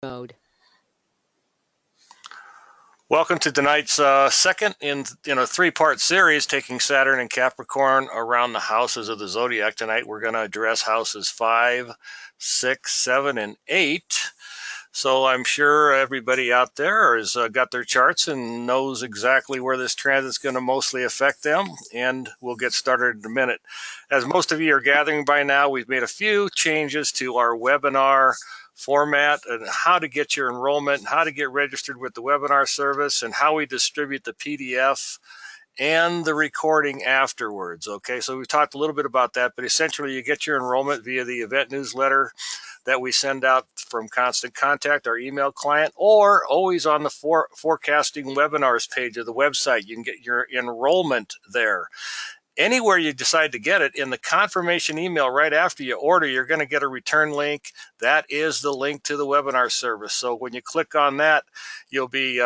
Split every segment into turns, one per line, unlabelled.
mode.
Welcome to tonight's second in a three-part series taking Saturn and Capricorn around the houses of the zodiac. Tonight we're going to address houses 5, 6, 7, and 8. So I'm sure everybody out there has got their charts and knows exactly where this transit is going to mostly affect them, and we'll get started in a minute. As most of you are gathering by now, we've made a few changes to our webinar format and how to get your enrollment, how to get registered with the webinar service, and how we distribute the PDF and the recording afterwards. Okay, so we talked a little bit about that, but essentially you get your enrollment via the event newsletter that we send out from Constant Contact, our email client, or always on the forecasting webinars page of the website. You can get your enrollment there. Anywhere you decide to get it, in the confirmation email right after you order, you're going to get a return link. That is the link to the webinar service. So when you click on that, you'll be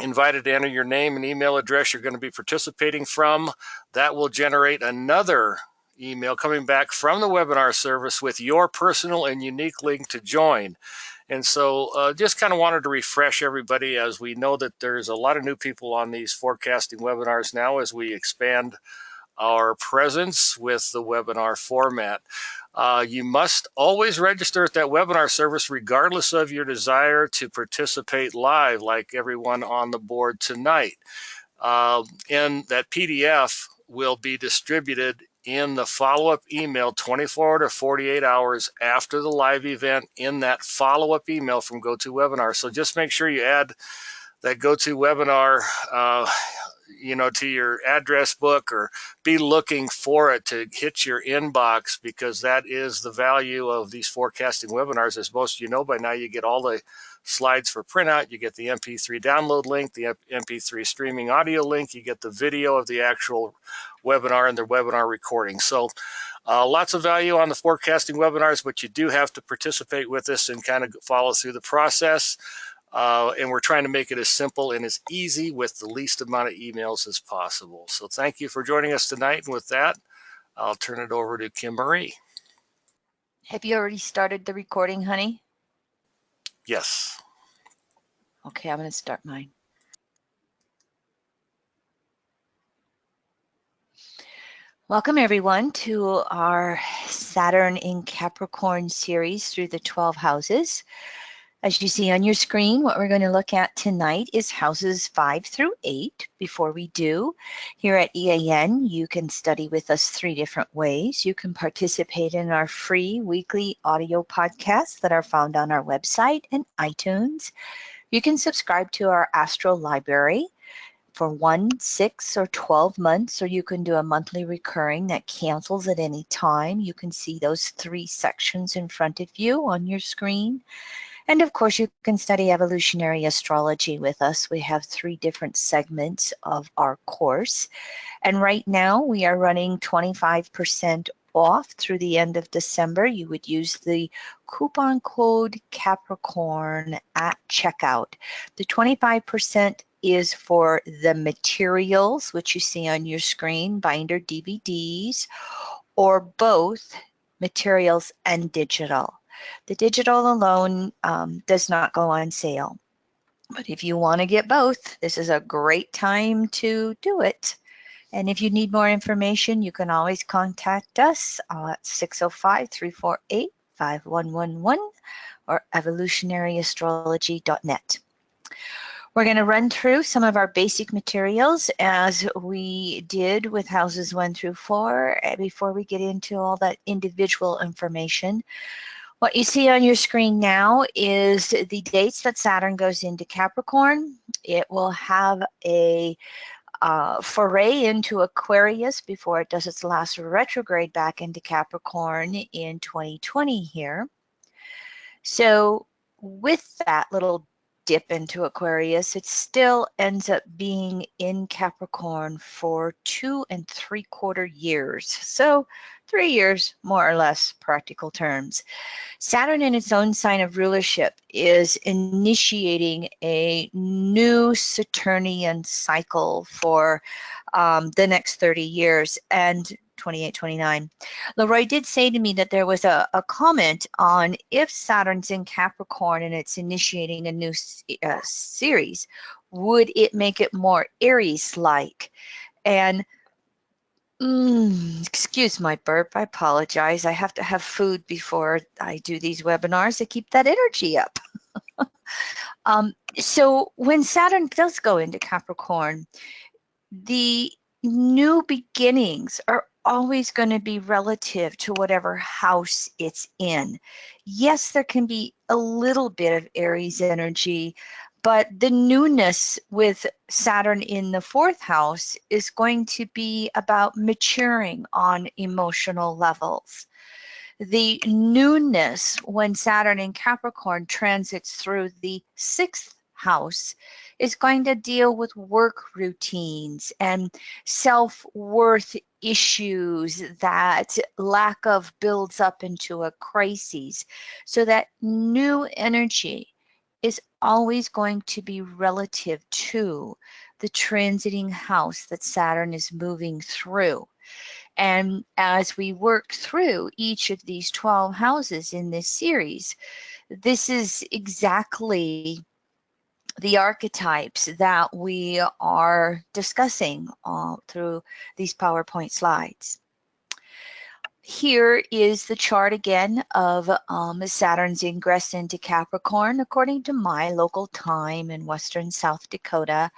invited to enter your name and email address you're going to be participating from. That will generate another email coming back from the webinar service with your personal and unique link to join. And so just kind of wanted to refresh everybody, as we know that there's a lot of new people on these forecasting webinars now as we expand our presence with the webinar format. You must always register at that webinar service regardless of your desire to participate live like everyone on the board tonight. And that PDF will be distributed in the follow-up email 24 to 48 hours after the live event in that follow-up email from GoToWebinar. So just make sure you add that GoToWebinar to your address book, or be looking for it to hit your inbox, because that is the value of these forecasting webinars. As most of you know by now, you get all the slides for printout, you get the MP3 download link, the MP3 streaming audio link, you get the video of the actual webinar and the webinar recording. So lots of value on the forecasting webinars, but you do have to participate with us and kind of follow through the process. And we're trying to make it as simple and as easy with the least amount of emails as possible. So thank you for joining us tonight. And with that, I'll turn it over to Kim Marie.
Have you already started the recording, honey?
Yes.
Okay, I'm going to start mine. Welcome, everyone, to our Saturn in Capricorn series through the 12 houses. As you see on your screen, what we're going to look at tonight is houses 5 through 8. Before we do, here at EAN, you can study with us 3 different ways. You can participate in our free weekly audio podcasts that are found on our website and iTunes. You can subscribe to our Astral Library for 1, 6, or 12 months, or you can do a monthly recurring that cancels at any time. You can see those 3 sections in front of you on your screen. And of course, you can study evolutionary astrology with us. We have 3 different segments of our course. And right now we are running 25% off through the end of December. You would use the coupon code Capricorn at checkout. The 25% is for the materials, which you see on your screen, binder DVDs, or both materials and digital. The digital alone does not go on sale. But if you want to get both, this is a great time to do it. And if you need more information, you can always contact us at 605-348-5111 or evolutionaryastrology.net. We're going to run through some of our basic materials as we did with houses 1 through 4 before we get into all that individual information. What you see on your screen now is the dates that Saturn goes into Capricorn. It will have a foray into Aquarius before it does its last retrograde back into Capricorn in 2020 here. So with that little dip into Aquarius, it still ends up being in Capricorn for 2 3/4 years. So 3 years, more or less, practical terms. Saturn in its own sign of rulership is initiating a new Saturnian cycle for the next 30 years. And 28, 29. Leroy did say to me that there was a comment on if Saturn's in Capricorn and it's initiating a new series, would it make it more Aries-like? And excuse my burp, I apologize. I have to have food before I do these webinars to keep that energy up. So when Saturn does go into Capricorn, the new beginnings are always going to be relative to whatever house it's in. Yes, there can be a little bit of Aries energy, but the newness with Saturn in the fourth house is going to be about maturing on emotional levels. The newness when Saturn in Capricorn transits through the sixth house is going to deal with work routines and self-worth issues that lack of builds up into a crisis. So that new energy is always going to be relative to the transiting house that Saturn is moving through. And as we work through each of these 12 houses in this series, this is exactly the archetypes that we are discussing through these PowerPoint slides. Here is the chart again of Saturn's ingress into Capricorn according to my local time in Western South Dakota.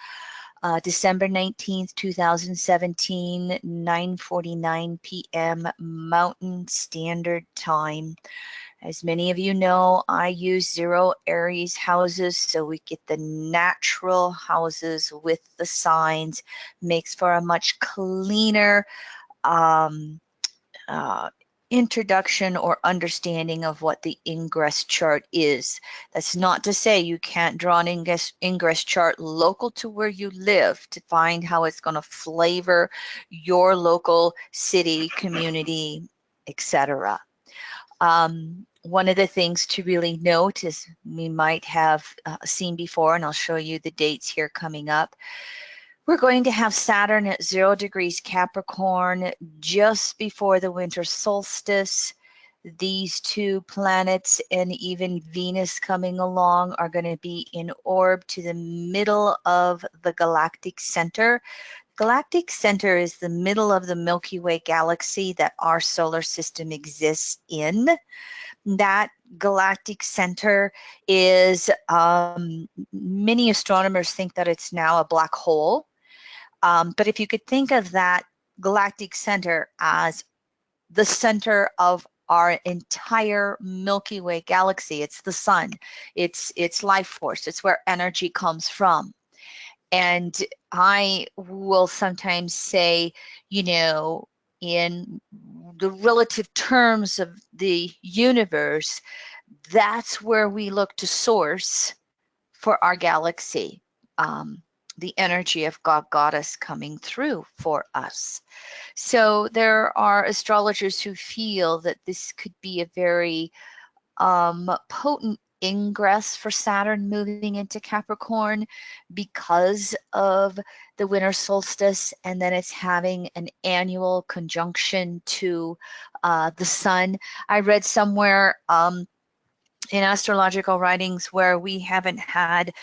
December 19th, 2017, 9:49 p.m. Mountain Standard Time. As many of you know, I use zero Aries houses, so we get the natural houses with the signs. Makes for a much cleaner introduction or understanding of what the ingress chart is. That's not to say you can't draw an ingress chart local to where you live to find how it's going to flavor your local city, community, etc. One of the things to really note is we might have seen before, and I'll show you the dates here coming up. We're going to have Saturn at 0 degrees Capricorn just before the winter solstice. These two planets and even Venus coming along are going to be in orb to the middle of the galactic center. Galactic center is the middle of the Milky Way galaxy that our solar system exists in. That galactic center is, many astronomers think that it's now a black hole. But if you could think of that galactic center as the center of our entire Milky Way galaxy, it's the sun, it's life force, it's where energy comes from. And I will sometimes say, you know, in the relative terms of the universe, that's where we look to source for our galaxy. The energy of God Goddess coming through for us. So there are astrologers who feel that this could be a very potent ingress for Saturn moving into Capricorn because of the winter solstice, and then it's having an annual conjunction to the sun. I read somewhere in astrological writings where we haven't had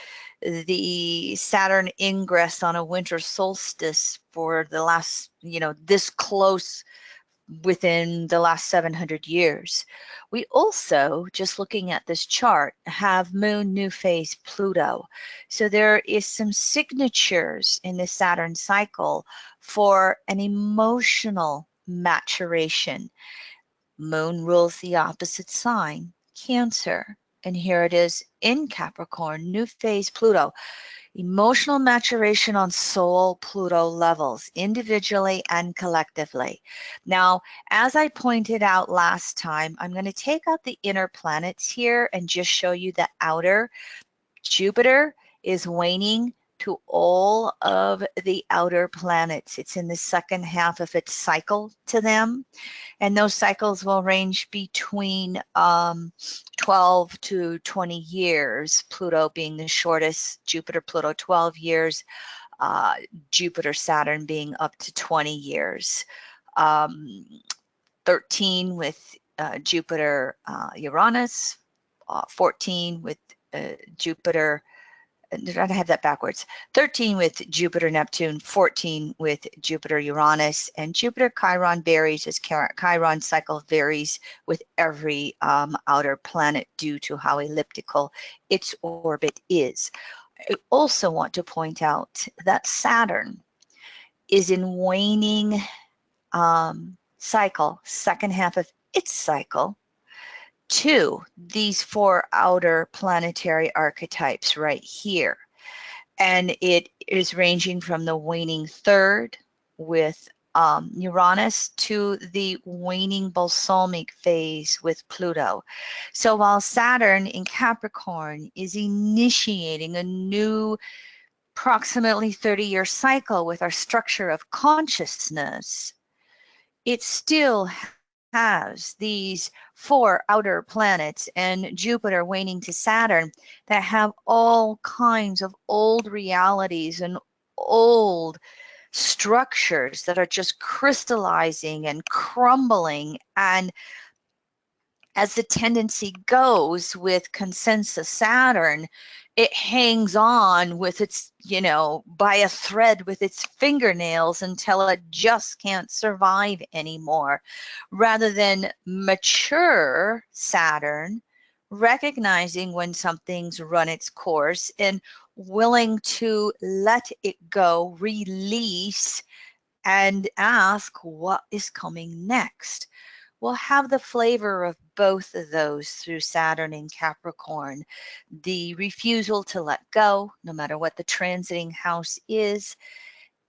the Saturn ingress on a winter solstice for the last, this close within the last 700 years. We also, just looking at this chart, have Moon new phase Pluto. So there is some signatures in the Saturn cycle for an emotional maturation. Moon rules the opposite sign, Cancer. And here it is in Capricorn, new phase Pluto. Emotional maturation on soul Pluto levels, individually and collectively. Now, as I pointed out last time, I'm going to take out the inner planets here and just show you the outer. Jupiter is waning to all of the outer planets. It's in the second half of its cycle to them. And those cycles will range between 12 to 20 years, Pluto being the shortest, Jupiter, Pluto 12 years, Jupiter, Saturn being up to 20 years. 13 with Jupiter, Uranus, 14 with Jupiter. I have that backwards. 13 with Jupiter, Neptune, 14 with Jupiter, Uranus, and Jupiter Chiron varies as Chiron cycle varies with every outer planet due to how elliptical its orbit is. I also want to point out that Saturn is in waning cycle, second half of its cycle, to these four outer planetary archetypes right here. And it is ranging from the waning third with Uranus to the waning balsamic phase with Pluto. So while Saturn in Capricorn is initiating a new approximately 30-year cycle with our structure of consciousness, it still has these four outer planets and Jupiter waning to Saturn that have all kinds of old realities and old structures that are just crystallizing and crumbling. And as the tendency goes with consensus Saturn, it hangs on with its, by a thread with its fingernails until it just can't survive anymore. Rather than mature Saturn, recognizing when something's run its course and willing to let it go, release, and ask what is coming next. We'll have the flavor of both of those through Saturn in Capricorn. The refusal to let go, no matter what the transiting house is,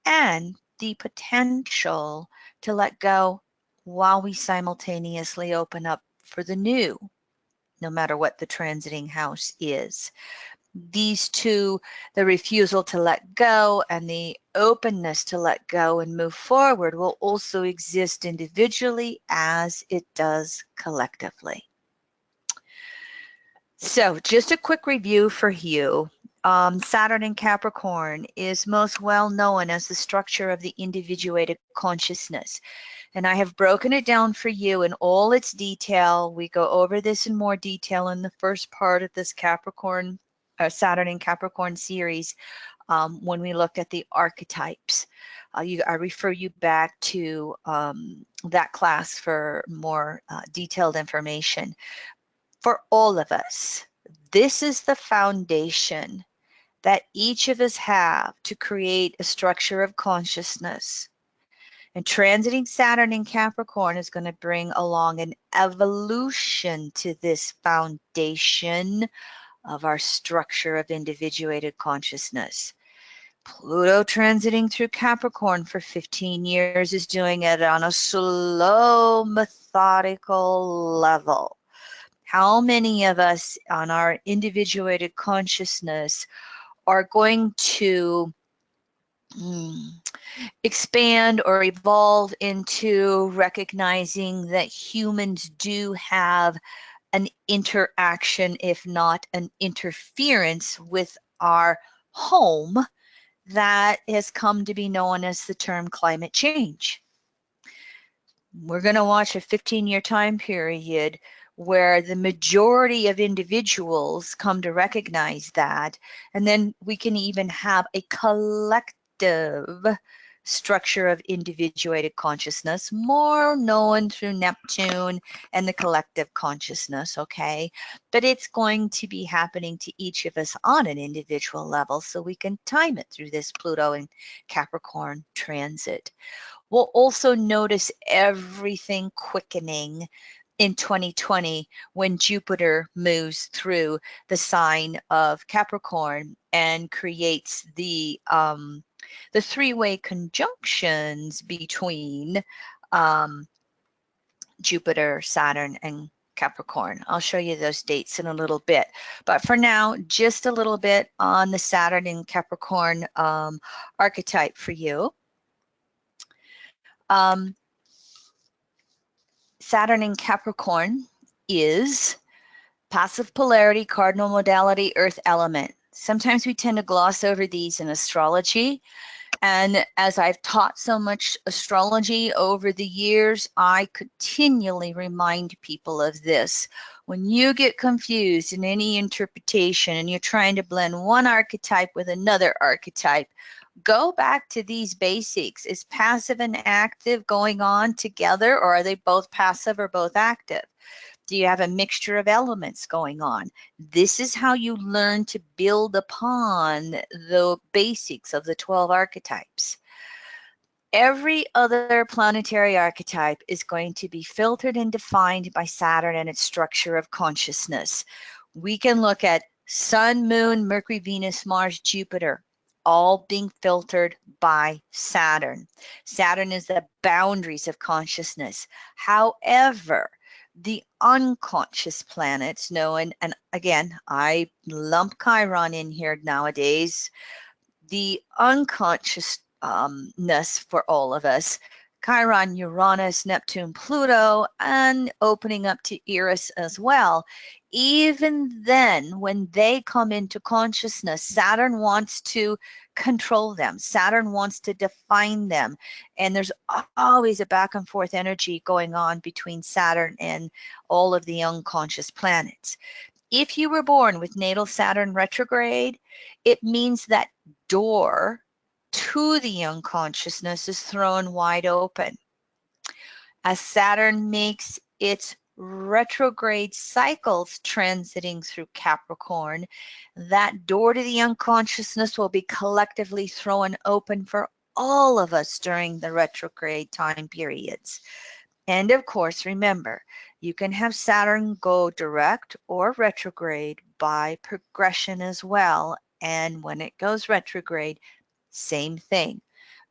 and the potential to let go while we simultaneously open up for the new, no matter what the transiting house is. These two, the refusal to let go and the openness to let go and move forward, will also exist individually as it does collectively. So just a quick review for you. Saturn in Capricorn is most well known as the structure of the individuated consciousness. And I have broken it down for you in all its detail. We go over this in more detail in the first part of this Saturn in Capricorn series when we look at the archetypes. I refer you back to that class for more detailed information. For all of us, this is the foundation that each of us have to create a structure of consciousness. And transiting Saturn in Capricorn is going to bring along an evolution to this foundation of our structure of individuated consciousness. Pluto transiting through Capricorn for 15 years is doing it on a slow, methodical level. How many of us on our individuated consciousness are going to expand or evolve into recognizing that humans do have an interaction, if not an interference, with our home that has come to be known as the term climate change? We're going to watch a 15-year time period where the majority of individuals come to recognize that, and then we can even have a collective structure of individuated consciousness, more known through Neptune and the collective consciousness, okay? But it's going to be happening to each of us on an individual level, so we can time it through this Pluto and Capricorn transit. We'll also notice everything quickening in 2020 when Jupiter moves through the sign of Capricorn and creates the three-way conjunctions between Jupiter, Saturn, and Capricorn. I'll show you those dates in a little bit. But for now, just a little bit on the Saturn and Capricorn archetype for you. Saturn in Capricorn is passive polarity, cardinal modality, earth element. Sometimes we tend to gloss over these in astrology, And as I've taught so much astrology over the years, I continually remind people of this. When you get confused in any interpretation and you're trying to blend one archetype with another archetype, go back to these basics. Is passive and active going on together, or are they both passive or both active? Do you have a mixture of elements going on? This is how you learn to build upon the basics of the 12 archetypes. Every other planetary archetype is going to be filtered and defined by Saturn and its structure of consciousness. We can look at Sun, Moon, Mercury, Venus, Mars, Jupiter, all being filtered by Saturn. Saturn is the boundaries of consciousness. However, the unconscious planets known, and again, I lump Chiron in here nowadays, the unconsciousness for all of us, Chiron, Uranus, Neptune, Pluto, and opening up to Eris as well. Even then, when they come into consciousness, Saturn wants to control them. Saturn wants to define them. And there's always a back and forth energy going on between Saturn and all of the unconscious planets. If you were born with natal Saturn retrograde, it means that door to the unconsciousness is thrown wide open. As Saturn makes its retrograde cycles transiting through Capricorn, that door to the unconsciousness will be collectively thrown open for all of us during the retrograde time periods. And of course, remember, you can have Saturn go direct or retrograde by progression as well. And when it goes retrograde, same thing.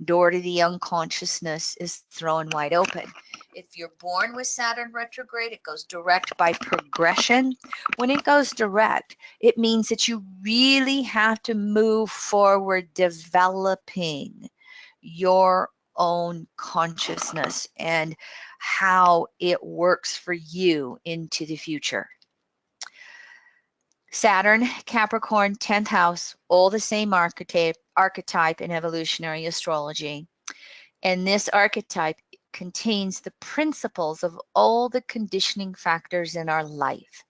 Door to the unconsciousness is thrown wide open. If you're born with Saturn retrograde, it goes direct by progression. When it goes direct, it means that you really have to move forward developing your own consciousness and how it works for you into the future. Saturn, Capricorn, 10th house, all the same archetype in evolutionary astrology. And this archetype contains the principles of all the conditioning factors in our life.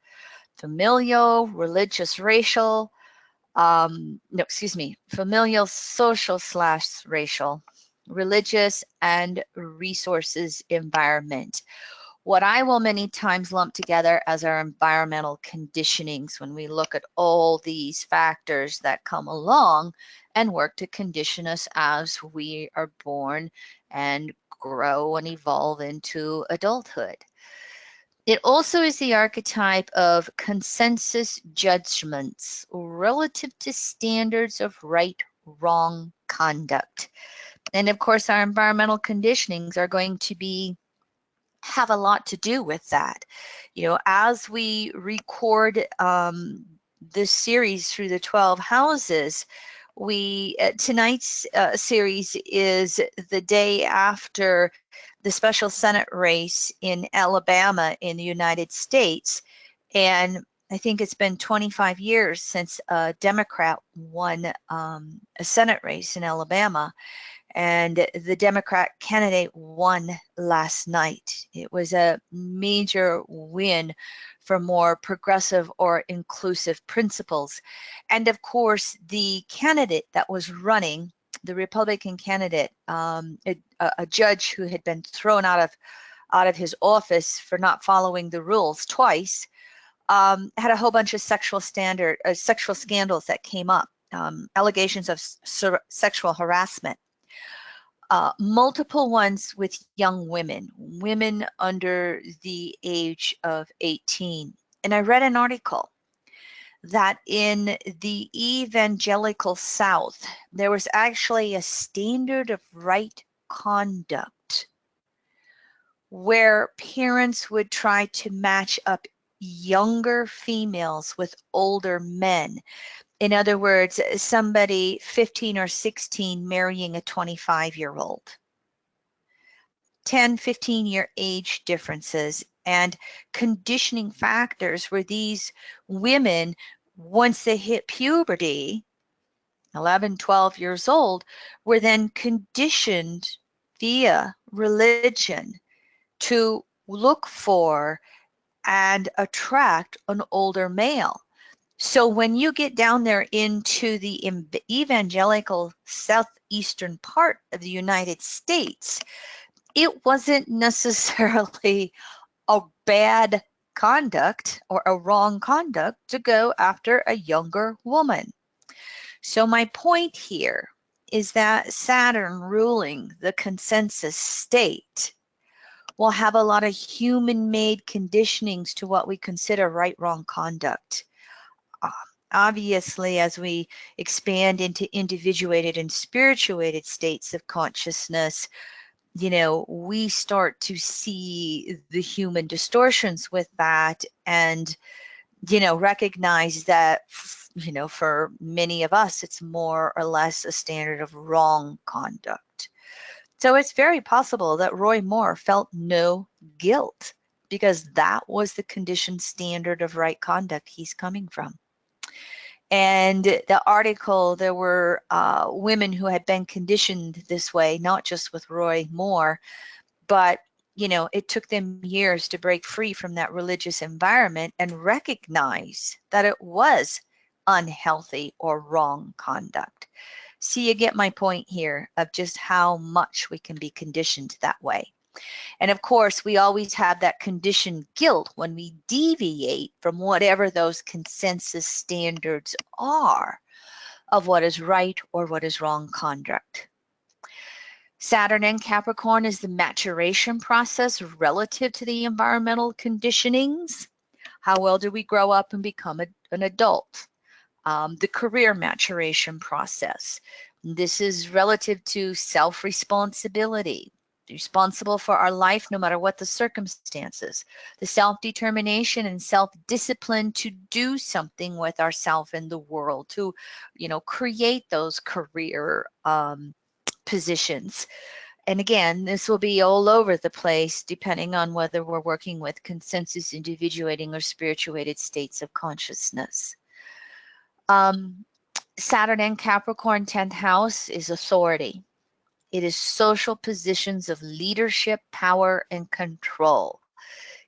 Familial, religious, racial, familial, social / racial, religious, and resources environment. What I will many times lump together as our environmental conditionings when we look at all these factors that come along and work to condition us as we are born and grow and evolve into adulthood. It also is the archetype of consensus judgments relative to standards of right, wrong conduct. And of course, our environmental conditionings are going to have a lot to do with that. You know, as we record this series through the 12 houses, tonight's series is the day after the special Senate race in Alabama in the United States. And I think it's been 25 years since a Democrat won a Senate race in Alabama. And the Democrat candidate won last night. It was a major win for more progressive or inclusive principles. And of course, the candidate that was running, the Republican candidate, a judge who had been thrown out of his office for not following the rules twice, had a whole bunch of sexual scandals that came up, allegations of sexual harassment. Multiple ones with young women under the age of 18. And I read an article that in the evangelical South, there was actually a standard of right conduct where parents would try to match up younger females with older men. In other words, somebody 15 or 16 marrying a 25-year-old. 10, 15-year age differences and conditioning factors where these women, once they hit puberty, 11, 12 years old, were then conditioned via religion to look for and attract an older male. So when you get down there into the evangelical southeastern part of the United States, it wasn't necessarily a bad conduct or a wrong conduct to go after a younger woman. So my point here is that Saturn ruling the consensus state will have a lot of human-made conditionings to what we consider right-wrong conduct. Obviously, as we expand into individuated and spirituated states of consciousness, we start to see the human distortions with that and, recognize that, for many of us, it's more or less a standard of wrong conduct. So it's very possible that Roy Moore felt no guilt because that was the conditioned standard of right conduct he's coming from. And the article, there were women who had been conditioned this way, not just with Roy Moore, but it took them years to break free from that religious environment and recognize that it was unhealthy or wrong conduct. So you get my point here of just how much we can be conditioned that way. And of course, we always have that conditioned guilt when we deviate from whatever those consensus standards are of what is right or what is wrong conduct. Saturn in Capricorn is the maturation process relative to the environmental conditionings. How well do we grow up and become an adult? The career maturation process. This is relative to self-responsibility, responsible for our life no matter what the circumstances, the self-determination and self-discipline to do something with ourselves in the world, to create those career positions. And again, this will be all over the place depending on whether we're working with consensus individuating or spirituated states of consciousness. Saturn in Capricorn 10th house is authority. It is social positions of leadership, power, and control.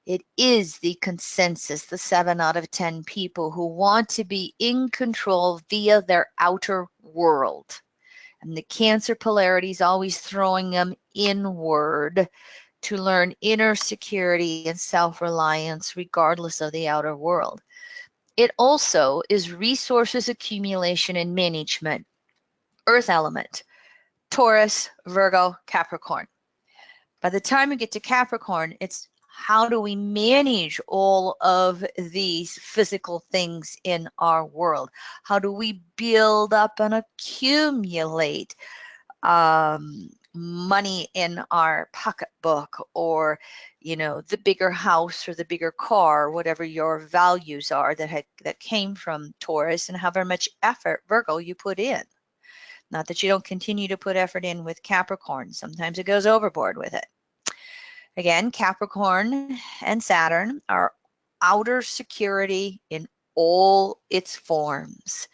It is the consensus, the 7 out of 10 people who want to be in control via their outer world. And the Cancer polarity is always throwing them inward to learn inner security and self-reliance regardless of the outer world. It also is resources accumulation and management. Earth element, Taurus, Virgo, Capricorn. By the time we get to Capricorn, it's how do we manage all of these physical things in our world? How do we build up and accumulate money in our pocketbook, or the bigger house or the bigger car, whatever your values are that came from Taurus, and however much effort, Virgo, you put in. Not that you don't continue to put effort in with Capricorn. Sometimes it goes overboard with it. Again, Capricorn and Saturn are outer security in all its forms.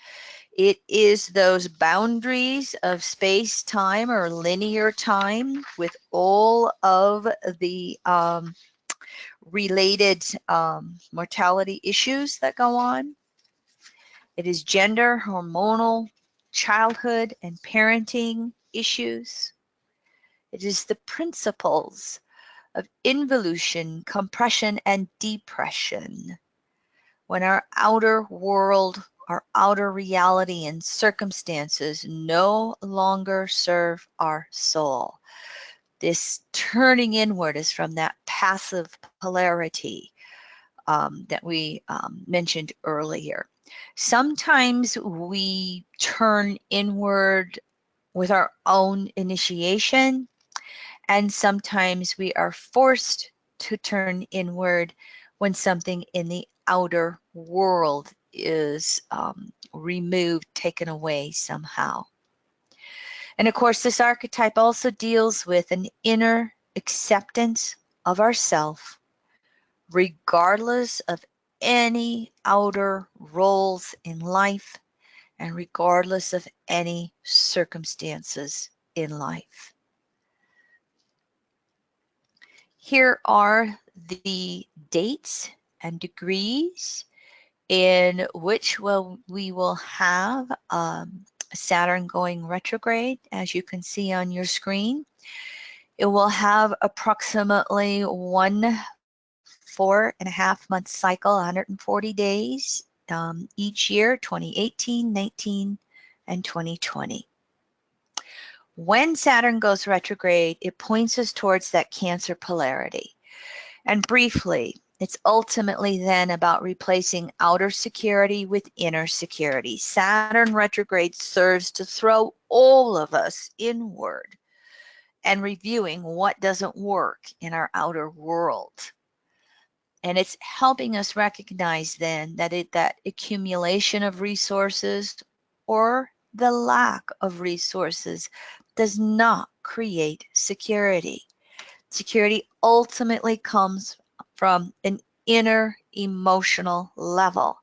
It is those boundaries of space, time, or linear time with all of the related mortality issues that go on. It is gender, hormonal, childhood, and parenting issues. It is the principles of involution, compression, and depression. When our outer world, our outer reality and circumstances no longer serve our soul. This turning inward is from that passive polarity that we mentioned earlier. Sometimes we turn inward with our own initiation, and sometimes we are forced to turn inward when something in the outer world is removed, taken away somehow. And of course, this archetype also deals with an inner acceptance of ourself, regardless of any outer roles in life and regardless of any circumstances in life. Here are the dates and degrees in which we will have Saturn going retrograde, as you can see on your screen. It will have approximately 4.5 month cycle, 140 days each year, 2018, 19, and 2020. When Saturn goes retrograde, it points us towards that Cancer polarity. And briefly, it's ultimately then about replacing outer security with inner security. Saturn retrograde serves to throw all of us inward and reviewing what doesn't work in our outer world. And it's helping us recognize then that that accumulation of resources or the lack of resources does not create security. Security ultimately comes from an inner emotional level.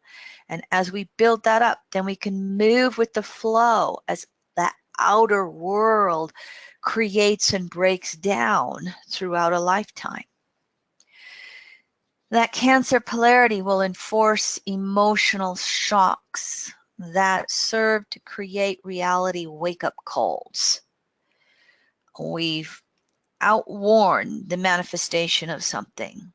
And as we build that up, then we can move with the flow as that outer world creates and breaks down throughout a lifetime. That Cancer polarity will enforce emotional shocks that serve to create reality wake-up calls. We've outworn the manifestation of something.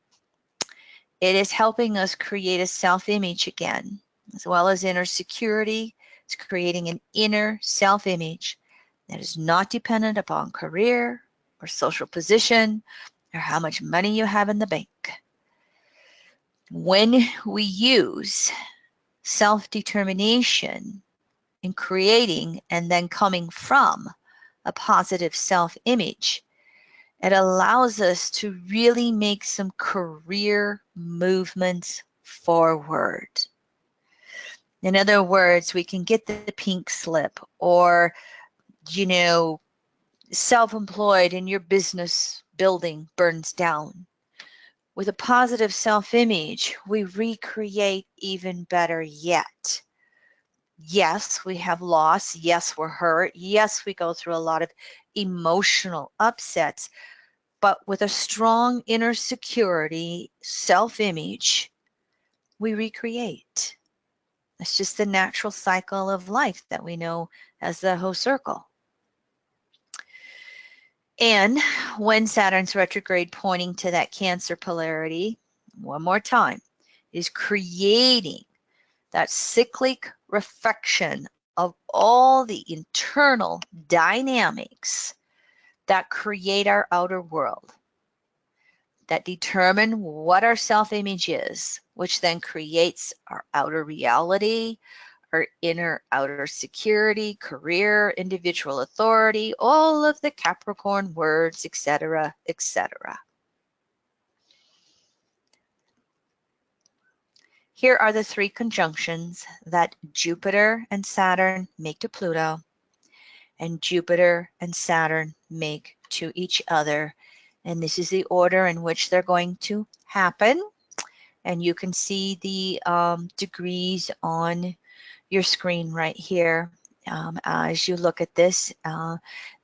It is helping us create a self-image again, as well as inner security. It's creating an inner self-image that is not dependent upon career or social position or how much money you have in the bank. When we use self-determination in creating and then coming from a positive self-image, it allows us to really make some career movements forward. In other words, we can get the pink slip, or, self-employed and your business building burns down. With a positive self-image, we recreate even better yet. Yes, we have loss. Yes, we're hurt. Yes, we go through a lot of emotional upsets. But with a strong inner security, self-image, we recreate. It's just the natural cycle of life that we know as the whole circle. And when Saturn's retrograde pointing to that Cancer polarity, one more time, is creating that cyclic reflection of all the internal dynamics that create our outer world, that determine what our self-image is, which then creates our outer reality, our inner outer security, career, individual authority, all of the Capricorn words, etc., etc. Here are the 3 conjunctions that Jupiter and Saturn make to Pluto, and Jupiter and Saturn make to each other. And this is the order in which they're going to happen. And you can see the degrees on your screen right here. As you look at this,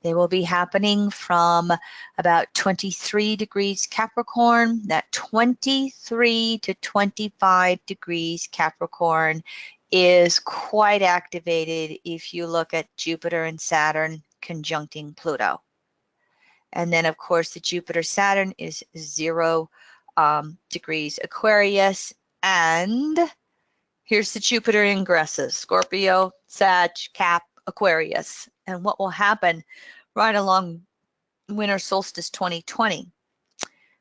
they will be happening from about 23 degrees Capricorn. That 23 to 25 degrees Capricorn is quite activated if you look at Jupiter and Saturn conjuncting Pluto. And then, of course, the Jupiter-Saturn is 0 degrees Aquarius. And here's the Jupiter ingresses: Scorpio, Sag, Cap, Aquarius. And what will happen right along winter solstice 2020?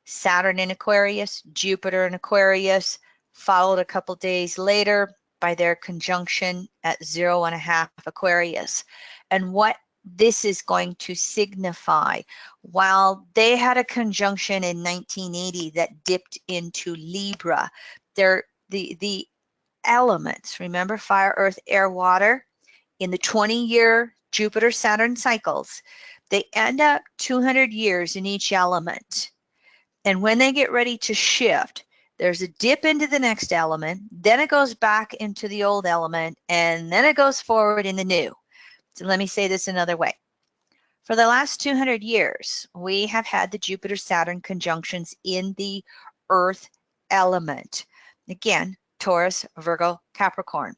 Saturn in Aquarius, Jupiter in Aquarius, followed a couple days later by their conjunction at 0.5 Aquarius. And what this is going to signify, while they had a conjunction in 1980 that dipped into Libra, the elements, remember fire, earth, air, water, in the 20-year Jupiter-Saturn cycles, they end up 200 years in each element. And when they get ready to shift, There's a dip into the next element, then it goes back into the old element, and then it goes forward in the new. So let me say this another way. For the last 200 years, we have had the Jupiter-Saturn conjunctions in the Earth element. Again, Taurus, Virgo, Capricorn.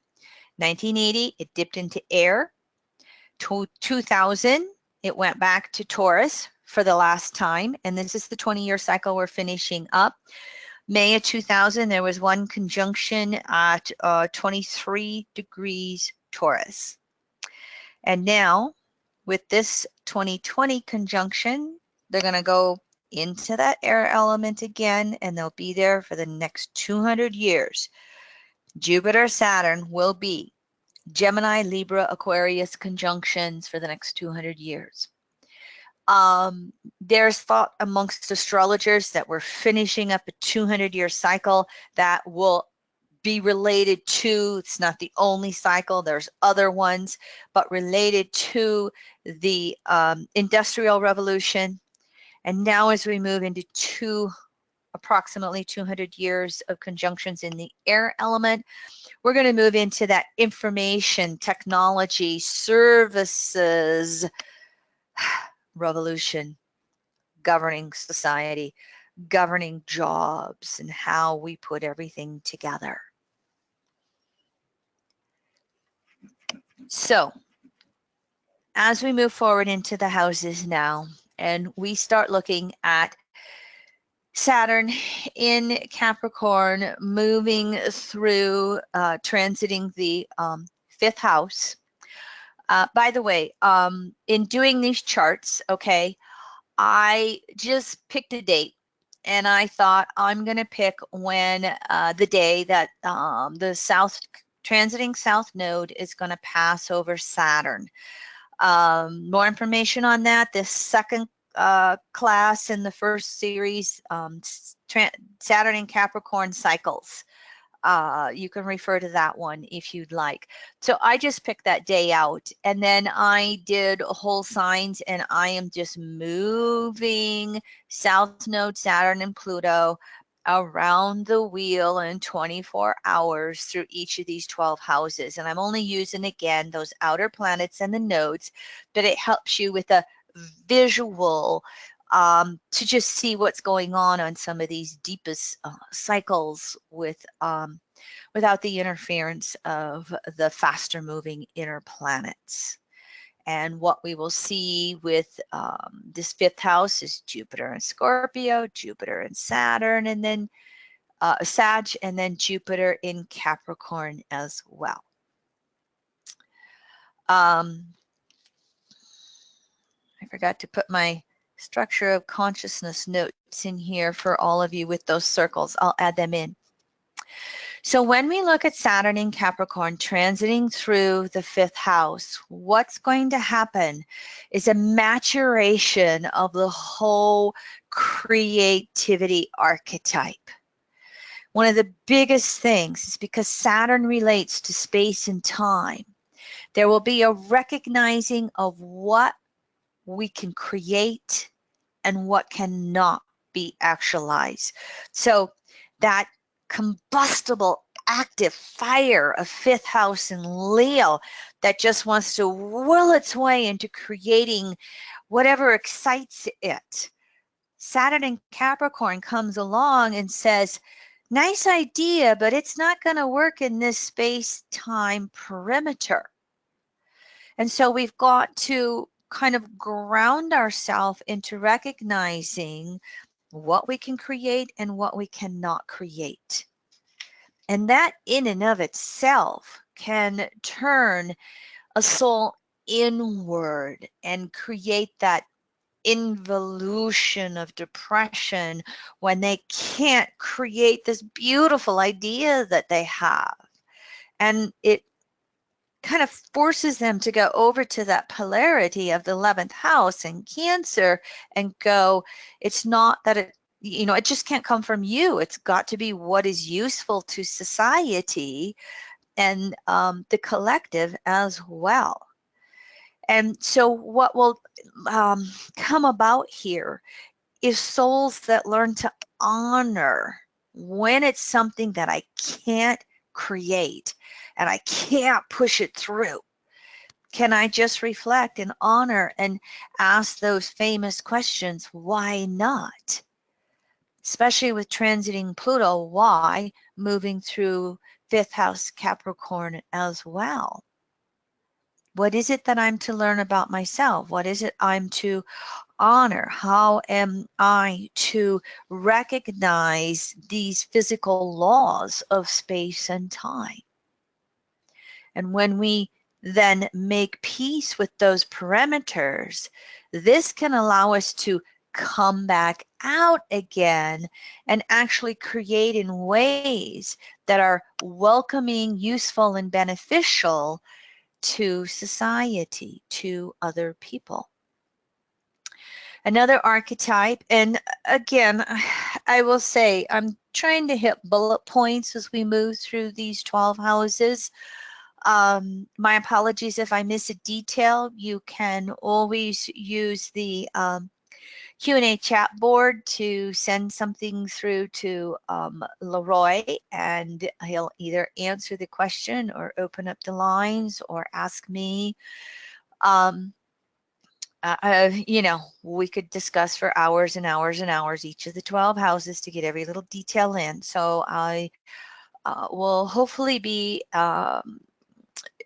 1980, it dipped into air. 2000, it went back to Taurus for the last time, and this is the 20-year cycle we're finishing up. May of 2000, there was one conjunction at 23 degrees Taurus. And now, with this 2020 conjunction, they're going to go into that air element again, and they'll be there for the next 200 years. Jupiter, Saturn will be Gemini, Libra, Aquarius conjunctions for the next 200 years. There's thought amongst astrologers that we're finishing up a 200-year cycle that will be related to, it's not the only cycle, there's other ones, but related to the Industrial Revolution. And now as we move into approximately 200 years of conjunctions in the air element, we're going to move into that information technology services revolution, governing society, governing jobs, and how we put everything together. So as we move forward into the houses now, and we start looking at Saturn in Capricorn moving through, transiting the 5th house. By the way, in doing these charts, okay, I just picked a date, and I thought I'm going to pick when the day that the transiting south node is going to pass over Saturn. More information on that, this second class in the first series, Saturn and Capricorn cycles. You can refer to that one if you'd like. So I just picked that day out, and then I did whole signs, and I am just moving south node Saturn and Pluto around the wheel in 24 hours through each of these 12 houses. And I'm only using, again, those outer planets and the nodes, but it helps you with a visual to just see what's going on some of these deepest cycles with without the interference of the faster moving inner planets. And what we will see with this 5th house is Jupiter and Scorpio, Jupiter and Saturn, and then Sag, and then Jupiter in Capricorn as well. I forgot to put my structure of consciousness notes in here for all of you with those circles. I'll add them in. So when we look at Saturn in Capricorn transiting through the 5th house, what's going to happen is a maturation of the whole creativity archetype. One of the biggest things is because Saturn relates to space and time, there will be a recognizing of what we can create and what cannot be actualized. So that combustible, active fire of 5th house in Leo that just wants to will its way into creating whatever excites it. Saturn in Capricorn comes along and says, nice idea, but it's not going to work in this space-time perimeter. And so we've got to kind of ground ourselves into recognizing what we can create and what we cannot create. And that in and of itself can turn a soul inward and create that involution of depression when they can't create this beautiful idea that they have. And it kind of forces them to go over to that polarity of the 11th house and Cancer and go, it's not that it, you know, it just can't come from you. It's got to be what is useful to society and the collective as well. And so what will come about here is souls that learn to honor when it's something that I can't create and I can't push it through, can I just reflect and honor and ask those famous questions? Why not? Especially with transiting Pluto, why moving through fifth house Capricorn as well? What is it that I'm to learn about myself? What is it I'm to honor? How am I to recognize these physical laws of space and time? And when we then make peace with those parameters, this can allow us to come back out again and actually create in ways that are welcoming, useful, and beneficial to society, to other people. Another archetype, and again, I will say I'm trying to hit bullet points as we move through these 12 houses. My apologies if I miss a detail. You can always use the Q&A chat board to send something through to Leroy, and he'll either answer the question or open up the lines or ask me. You know, we could discuss for hours and hours and hours each of the 12 houses to get every little detail in. So I will hopefully be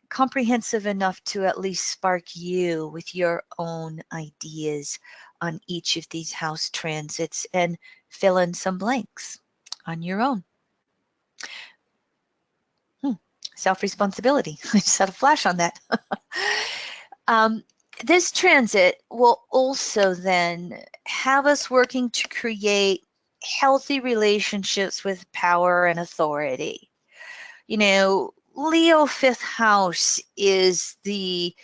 comprehensive enough to at least spark you with your own ideas on each of these house transits and fill in some blanks on your own. Self-responsibility. I just had a flash on that. This transit will also then have us working to create healthy relationships with power and authority. You know, Leo fifth house is the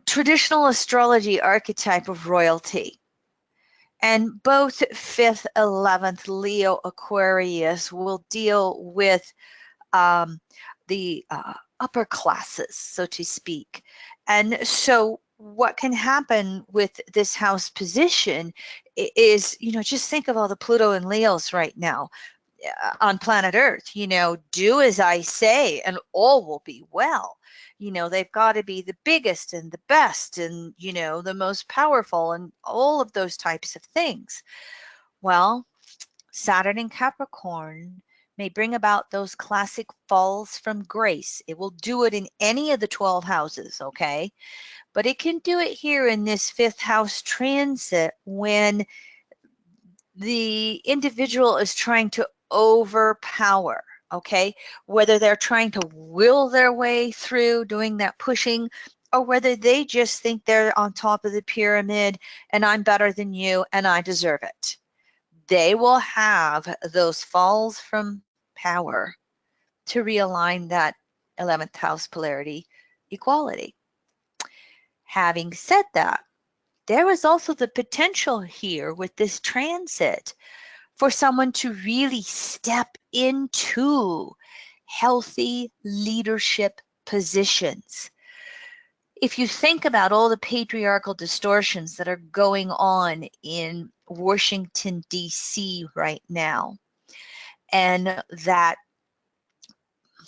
traditional astrology archetype of royalty. And both 5th, 11th Leo Aquarius will deal with the upper classes, so to speak. And so what can happen with this house position is, you know, just think of all the Pluto and Leos right now on planet Earth. You know, do as I say and all will be well. You know, they've got to be the biggest and the best and, you know, the most powerful and all of those types of things. Well, Saturn in Capricorn may bring about those classic falls from grace. It will do it in any of the 12 houses, okay? But it can do it here in this 5th house transit when the individual is trying to overpower, okay? Whether they're trying to will their way through doing that pushing, or whether they just think they're on top of the pyramid and I'm better than you and I deserve it. They will have those falls from power to realign that 11th house polarity equality. Having said that, there is also the potential here with this transit for someone to really step into healthy leadership positions. If you think about all the patriarchal distortions that are going on in Washington, D.C. right now, and that,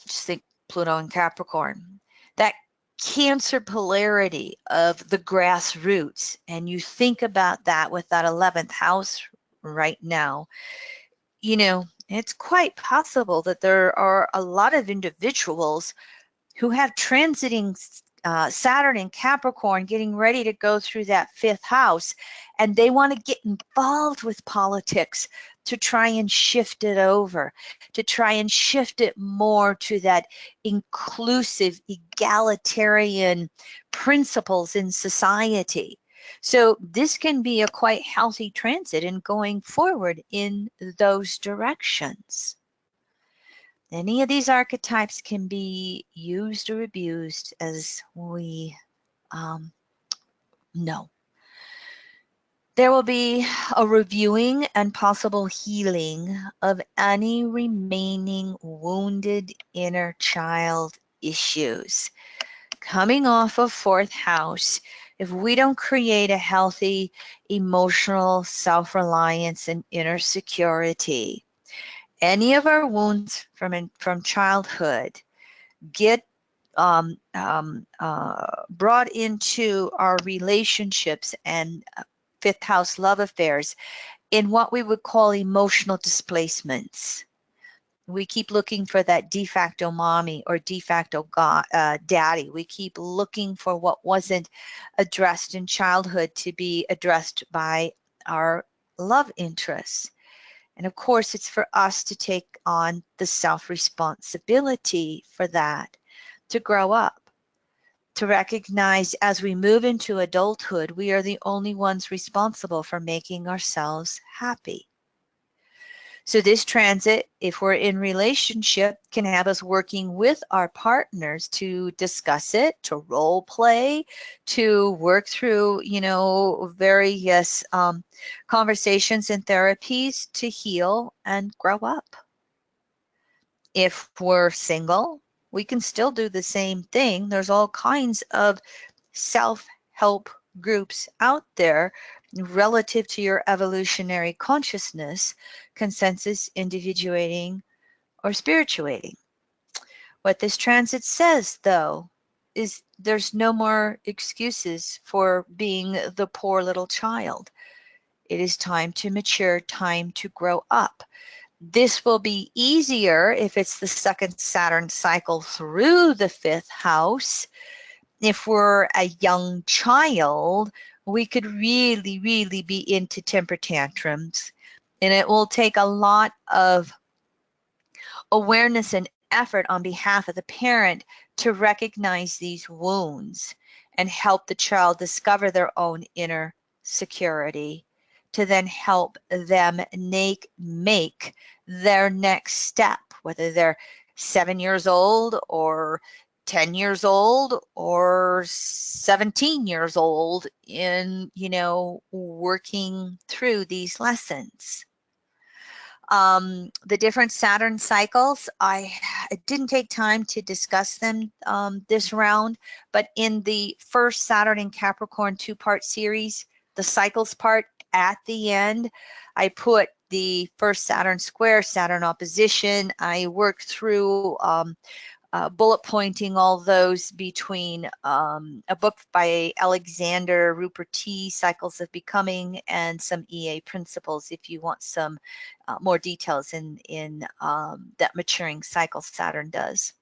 just think Pluto and Capricorn, that Cancer polarity of the grassroots, and you think about that with that 11th house right now, you know, it's quite possible that there are a lot of individuals who have transiting Saturn in Capricorn getting ready to go through that 5th house, and they want to get involved with politics to try and shift it over, to try and shift it more to that inclusive, egalitarian principles in society. So this can be a quite healthy transit in going forward in those directions. Any of these archetypes can be used or abused, as we know. There will be a reviewing and possible healing of any remaining wounded inner child issues. Coming off of 4th house, if we don't create a healthy emotional self-reliance and inner security, Any of our wounds from childhood get brought into our relationships and fifth house love affairs in what we would call emotional displacements. We keep looking for that de facto mommy or de facto daddy. We keep looking for what wasn't addressed in childhood to be addressed by our love interests. And of course, it's for us to take on the self-responsibility for that, to grow up, to recognize as we move into adulthood, we are the only ones responsible for making ourselves happy. So this transit, if we're in relationship, can have us working with our partners to discuss it, to role play, to work through, various conversations and therapies to heal and grow up. If we're single, we can still do the same thing. There's all kinds of self-help groups out there relative to your evolutionary consciousness, consensus, individuating, or spirituating. What this transit says, though, is there's no more excuses for being the poor little child. It is time to mature, time to grow up. This will be easier if it's the second Saturn cycle through the fifth house. If we're a young child, we could really, really be into temper tantrums. And it will take a lot of awareness and effort on behalf of the parent to recognize these wounds and help the child discover their own inner security, to then help them make their next step, whether they're 7 years old or 10 years old or 17 years old in, working through these lessons. The different Saturn cycles, I didn't take time to discuss them this round, but in the first Saturn in Capricorn 2-part series, the cycles part at the end, I put the first Saturn square, Saturn opposition. I worked through bullet pointing all those between a book by Alexander Rupert T, Cycles of Becoming, and some EA principles if you want some more details in that maturing cycle Saturn does.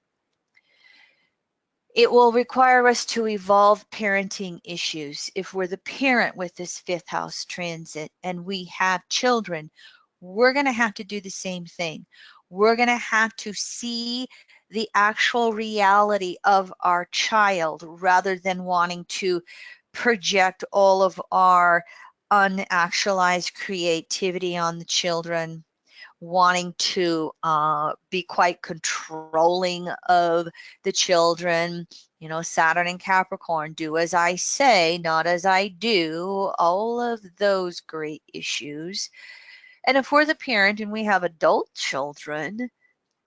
It will require us to evolve parenting issues. If we're the parent with this fifth house transit and we have children, we're going to have to do the same thing. We're going to have to see the actual reality of our child rather than wanting to project all of our unactualized creativity on the children, wanting to be quite controlling of the children. Saturn and Capricorn, do as I say, not as I do, all of those great issues. And if we're the parent and we have adult children,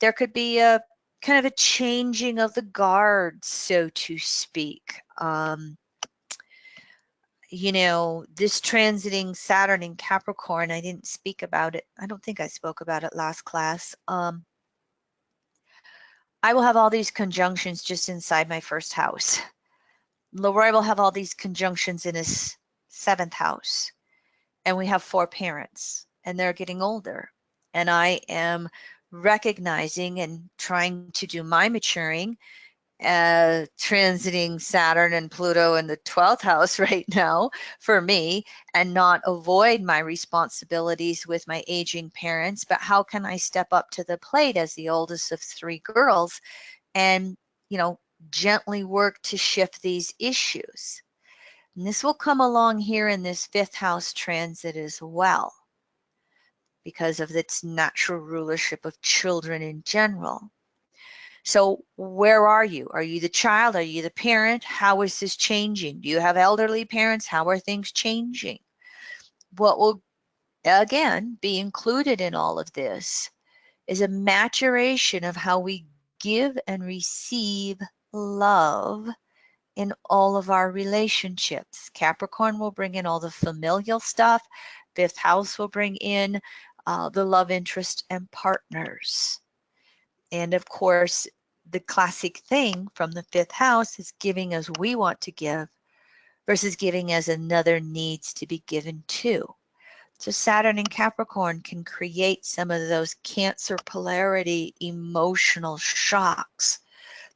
there could be a kind of a changing of the guard, so to speak. This transiting Saturn in Capricorn, I didn't speak about it. I don't think I spoke about it last class. I will have all these conjunctions just inside my first house. Leroy will have all these conjunctions in his 7th house. And we have 4 parents, and they're getting older. And I am recognizing and trying to do my maturing, transiting Saturn and Pluto in the 12th house right now for me, and not avoid my responsibilities with my aging parents, but how can I step up to the plate as the oldest of 3 girls and, gently work to shift these issues. And this will come along here in this 5th house transit as well, because of its natural rulership of children in general. So where are you? Are you the child? Are you the parent? How is this changing? Do you have elderly parents? How are things changing? What will, again, be included in all of this is a maturation of how we give and receive love in all of our relationships. Capricorn will bring in all the familial stuff. 5th house will bring in the love interest and partners. And of course, the classic thing from the fifth house is giving as we want to give versus giving as another needs to be given to. So Saturn and Capricorn can create some of those Cancer polarity emotional shocks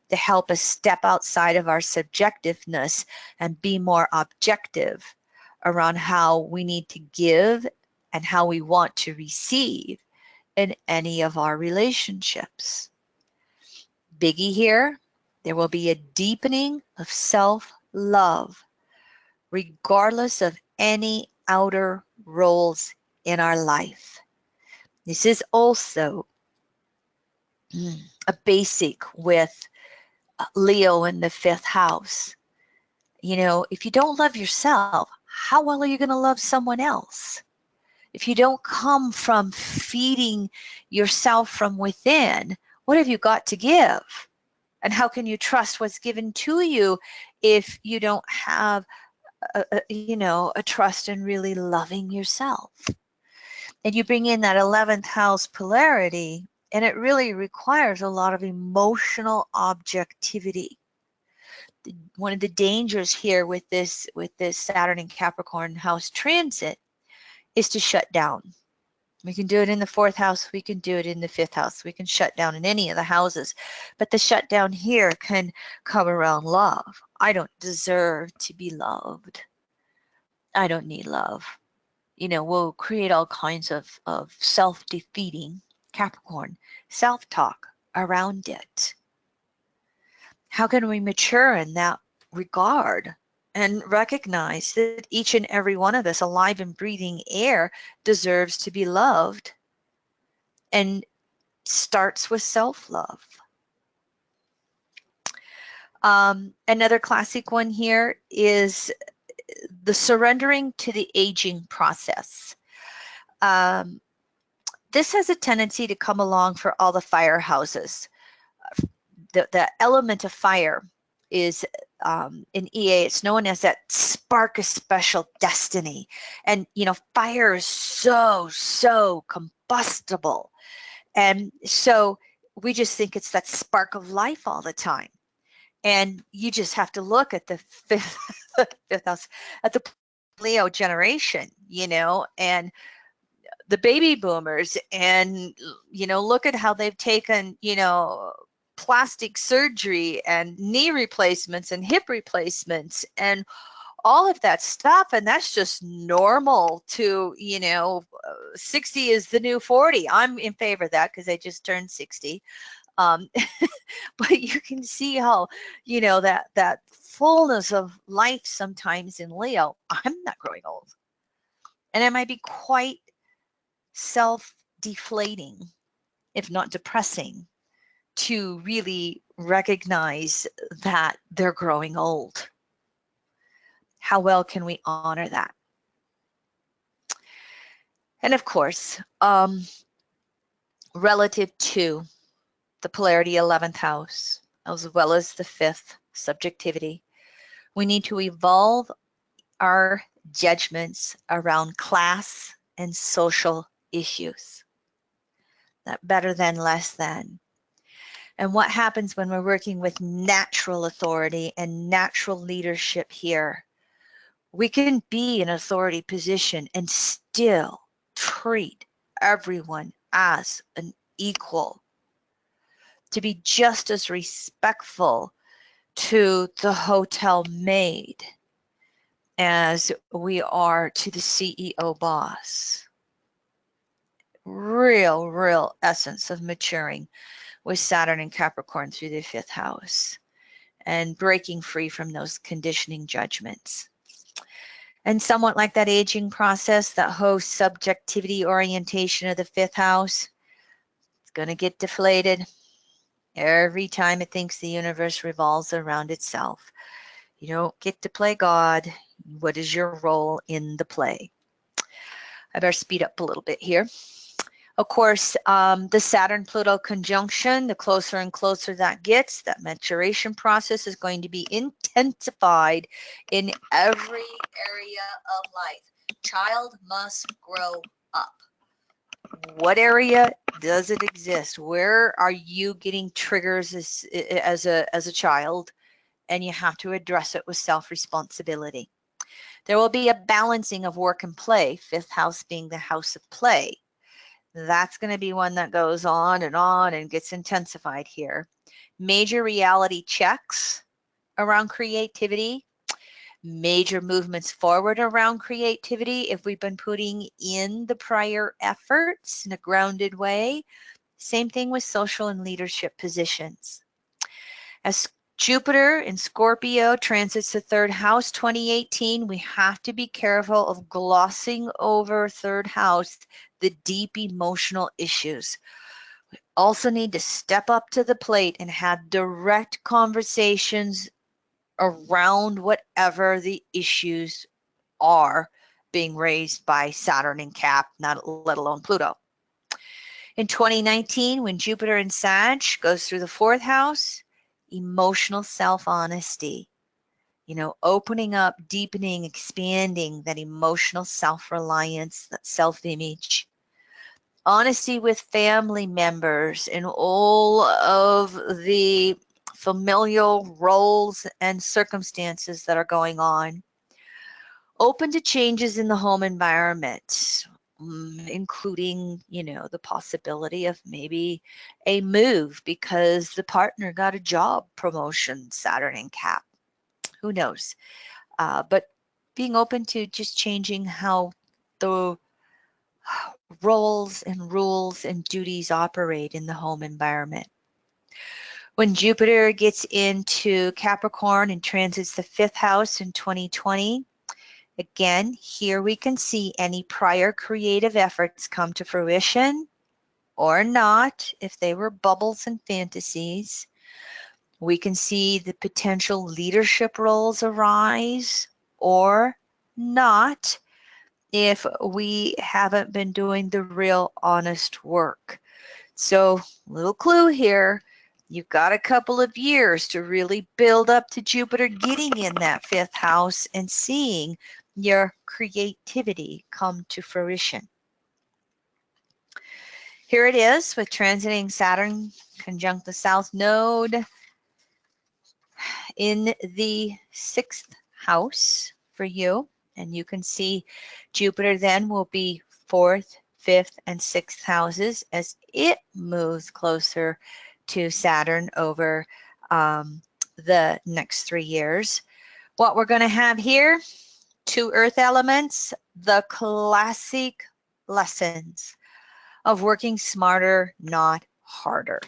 to help us step outside of our subjectiveness and be more objective around how we need to give and how we want to receive in any of our relationships. Biggie here, there will be a deepening of self-love regardless of any outer roles in our life. This is also a basic with Leo in the fifth house. You know, if you don't love yourself, how well are you going to love someone else? If you don't come from feeding yourself from within, what have you got to give? And how can you trust what's given to you if you don't have a trust in really loving yourself? And you bring in that 11th house polarity, and it really requires a lot of emotional objectivity. One of the dangers here with this Saturn and Capricorn house transit is to shut down. We can do it in the fourth house. We can do it in the fifth house. We can shut down in any of the houses. But the shutdown here can come around love. I don't deserve to be loved. I don't need love. You know, we'll create all kinds of self-defeating Capricorn self-talk around it. How can we mature in that regard and recognize that each and every one of us, alive and breathing air, deserves to be loved and starts with self-love? Another classic one here is the surrendering to the aging process. This has a tendency to come along for all the fire houses. The element of fire is in EA, it's known as that spark of special destiny. And, you know, fire is so combustible. And so we just think it's that spark of life all the time. And you just have to look at the fifth house, at the Leo generation, you know, and the baby boomers, and, you know, look at how they've taken, you know, plastic surgery and knee replacements and hip replacements and all of that stuff. And that's just normal to, you know, 60 is the new 40. I'm in favor of that because I just turned 60. But you can see how, you know, that fullness of life sometimes in Leo. I'm not growing old. And it might be quite self-deflating, if not depressing, to really recognize that they're growing old. How well can we honor that? And of course, relative to the polarity 11th house, as well as the fifth, subjectivity, we need to evolve our judgments around class and social issues. That better than, less than. And what happens when we're working with natural authority and natural leadership here? We can be in authority position and still treat everyone as an equal. To be just as respectful to the hotel maid as we are to the CEO boss. Real essence of maturing with Saturn and Capricorn through the fifth house and breaking free from those conditioning judgments. And somewhat like that aging process, that host subjectivity orientation of the fifth house, it's going to get deflated every time it thinks the universe revolves around itself. You don't get to play God. What is your role in the play? I better speed up a little bit here. Of course, the Saturn-Pluto conjunction, the closer and closer that gets, that maturation process is going to be intensified in every area of life. Child must grow up. What area does it exist? Where are you getting triggers as a child? And you have to address it with self-responsibility. There will be a balancing of work and play, fifth house being the house of play. That's going to be one that goes on and gets intensified here. Major reality checks around creativity, major movements forward around creativity if we've been putting in the prior efforts in a grounded way. Same thing with social and leadership positions. As Jupiter in Scorpio transits the third house 2018, we have to be careful of glossing over third house, the deep emotional issues. We also need to step up to the plate and have direct conversations around whatever the issues are being raised by Saturn and Cap, not let alone Pluto. In 2019, when Jupiter in Sag goes through the fourth house, emotional self-honesty, opening up, deepening, expanding that emotional self-reliance, that self-image, honesty with family members in all of the familial roles and circumstances that are going on. Open to changes in the home environment, including, the possibility of maybe a move because the partner got a job promotion, Saturn and Cap. Who knows? But being open to just changing how the roles and rules and duties operate in the home environment. When Jupiter gets into Capricorn and transits the fifth house in 2020, again, here we can see any prior creative efforts come to fruition or not, if they were bubbles and fantasies. We can see the potential leadership roles arise or not if we haven't been doing the real honest work. So, little clue here, you've got a couple of years to really build up to Jupiter getting in that fifth house and seeing your creativity come to fruition. Here it is with transiting Saturn conjunct the South Node in the sixth house for you. And you can see Jupiter then will be fourth, fifth, and sixth houses as it moves closer to Saturn over the next 3 years. What we're going to have here, 2 earth elements, the classic lessons of working smarter, not harder.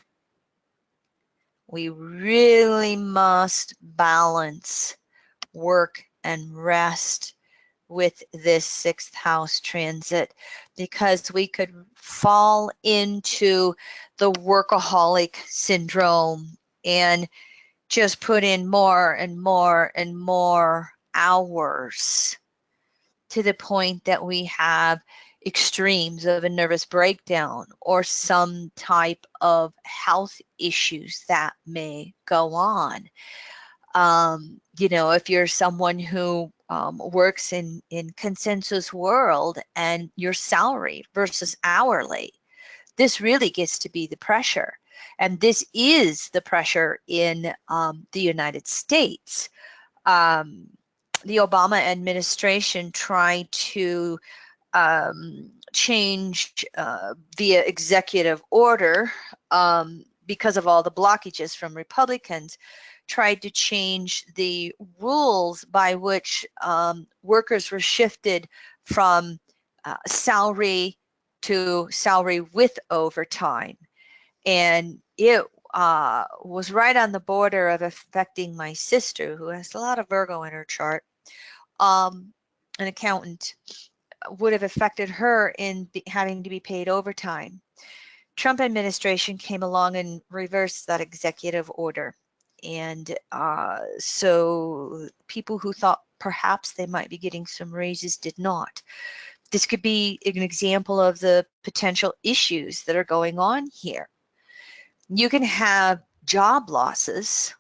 We really must balance work and rest with this sixth house transit because we could fall into the workaholic syndrome and just put in more and more and more hours to the point that we have extremes of a nervous breakdown or some type of health issues that may go on. If you're someone who works in consensus world and your salary versus hourly, this really gets to be the pressure. And this is the pressure in the United States. The Obama administration tried to change via executive order because of all the blockages from Republicans, tried to change the rules by which workers were shifted from salary to salary with overtime. And it was right on the border of affecting my sister, who has a lot of Virgo in her chart. An accountant would have affected her in having to be paid overtime. Trump administration came along and reversed that executive order. And so people who thought perhaps they might be getting some raises did not. This could be an example of the potential issues that are going on here. You can have job losses,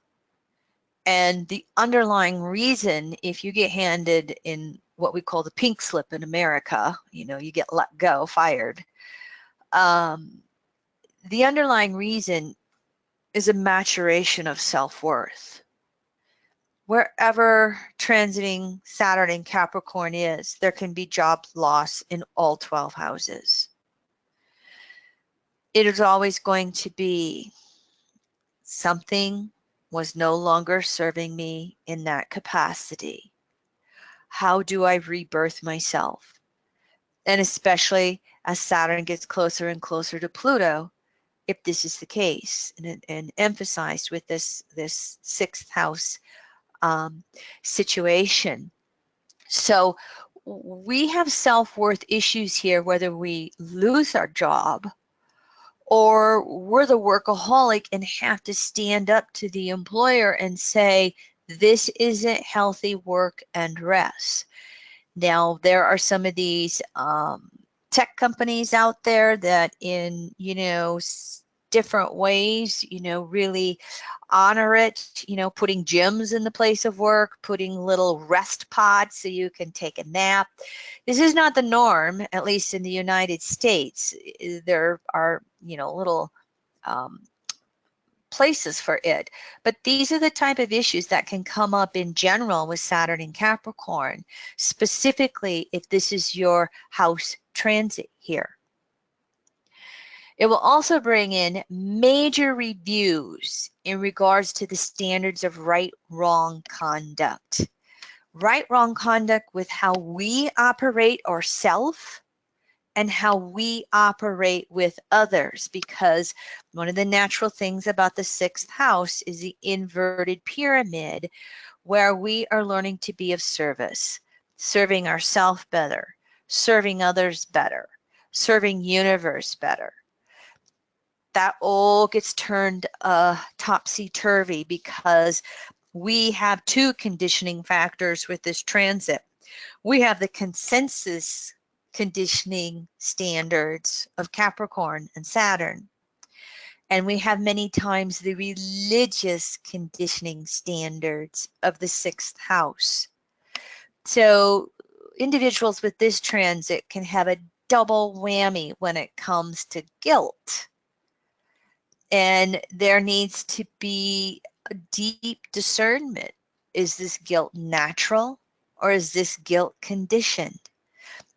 and the underlying reason, if you get handed in what we call the pink slip in America, you get let go, fired, The underlying reason is a maturation of self-worth. Wherever transiting Saturn in Capricorn is, there can be job loss in all 12 houses. It is always going to be something was no longer serving me in that capacity. How do I rebirth myself? And especially as Saturn gets closer and closer to Pluto, if this is the case, and emphasized with this sixth house situation. So we have self-worth issues here, whether we lose our job or we're the workaholic and have to stand up to the employer and say, this isn't healthy work and rest. Now, there are some of these tech companies out there that in, different ways, really honor it, putting gyms in the place of work, putting little rest pods so you can take a nap. This is not the norm, at least in the United States. There are, little places for it. But these are the type of issues that can come up in general with Saturn in Capricorn, specifically if this is your house transit here. It will also bring in major reviews in regards to the standards of right-wrong conduct. Right-wrong conduct with how we operate ourselves and how we operate with others, because one of the natural things about the sixth house is the inverted pyramid, where we are learning to be of service, serving ourselves better, serving others better, serving universe better. That all gets turned topsy-turvy because we have two conditioning factors with this transit. We have the consensus conditioning standards of Capricorn and Saturn, and we have many times the religious conditioning standards of the sixth house. So individuals with this transit can have a double whammy when it comes to guilt. And there needs to be a deep discernment. Is this guilt natural or is this guilt conditioned?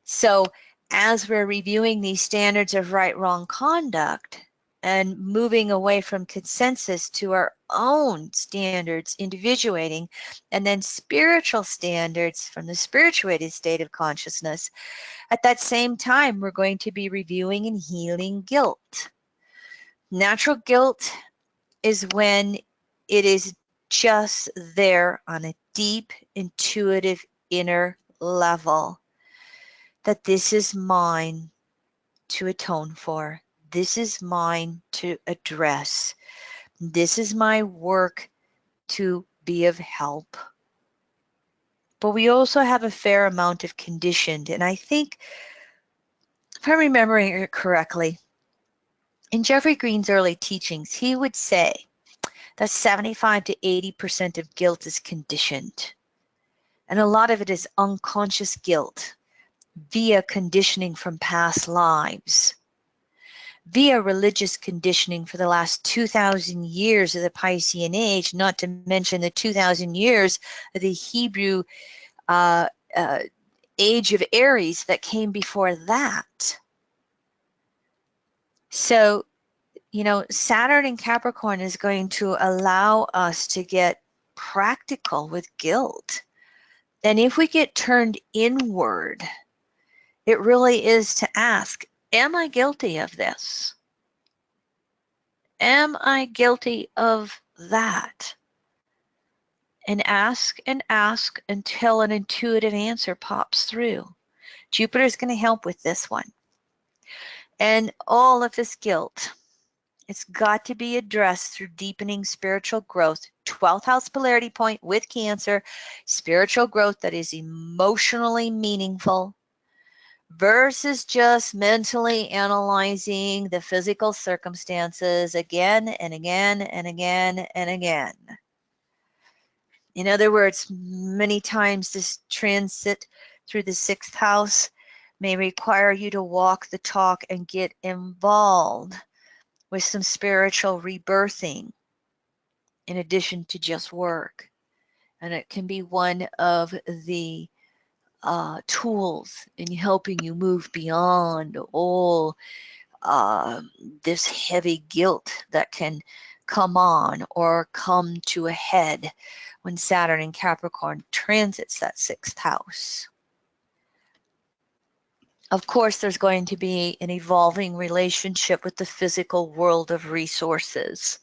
So as we're reviewing these standards of right-wrong conduct and moving away from consensus to our own standards, individuating, and then spiritual standards from the spirituated state of consciousness, at that same time, we're going to be reviewing and healing guilt. Natural guilt is when it is just there on a deep, intuitive, inner level, that this is mine to atone for. This is mine to address. This is my work to be of help. But we also have a fair amount of conditioned, and I think, if I'm remembering it correctly, in Jeffrey Green's early teachings, he would say that 75 to 80% of guilt is conditioned. And a lot of it is unconscious guilt via conditioning from past lives, via religious conditioning for the last 2,000 years of the Piscean Age, not to mention the 2,000 years of the Hebrew age of Aries that came before that. So, Saturn in Capricorn is going to allow us to get practical with guilt. And if we get turned inward, it really is to ask, am I guilty of this? Am I guilty of that? And ask until an intuitive answer pops through. Jupiter is going to help with this one. And all of this guilt, it's got to be addressed through deepening spiritual growth. 12th house polarity point with Cancer, spiritual growth that is emotionally meaningful versus just mentally analyzing the physical circumstances again and again and again and again. In other words, many times this transit through the sixth house may require you to walk the talk and get involved with some spiritual rebirthing in addition to just work. And it can be one of the tools in helping you move beyond all this heavy guilt that can come on or come to a head when Saturn in Capricorn transits that 6th house. Of course, there's going to be an evolving relationship with the physical world of resources.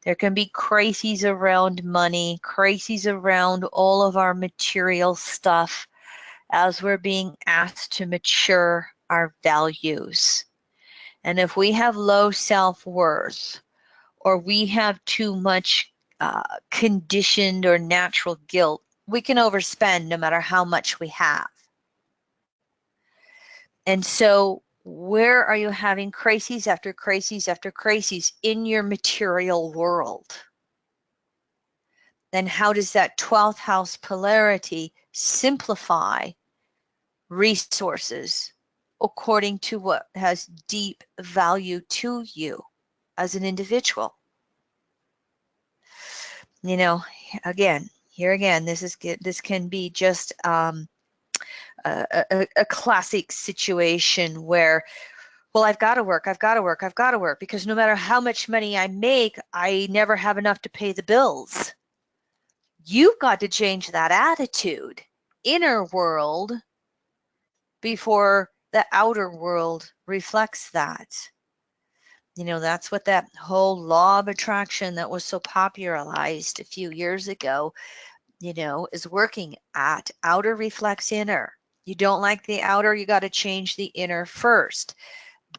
There can be crises around money, crises around all of our material stuff as we're being asked to mature our values. And if we have low self-worth, or we have too much conditioned or natural guilt, we can overspend no matter how much we have. And so where are you having crises after crises after crises in your material world? Then how does that 12th house polarity simplify resources according to what has deep value to you as an individual? You know, here again, this can be just a classic situation where, well, I've got to work, because no matter how much money I make, I never have enough to pay the bills. You've got to change that attitude, inner world, before the outer world reflects that. You know, that's what that whole law of attraction that was so popularized a few years ago, you know, is working at. Outer reflects inner. You don't like the outer, you got to change the inner first.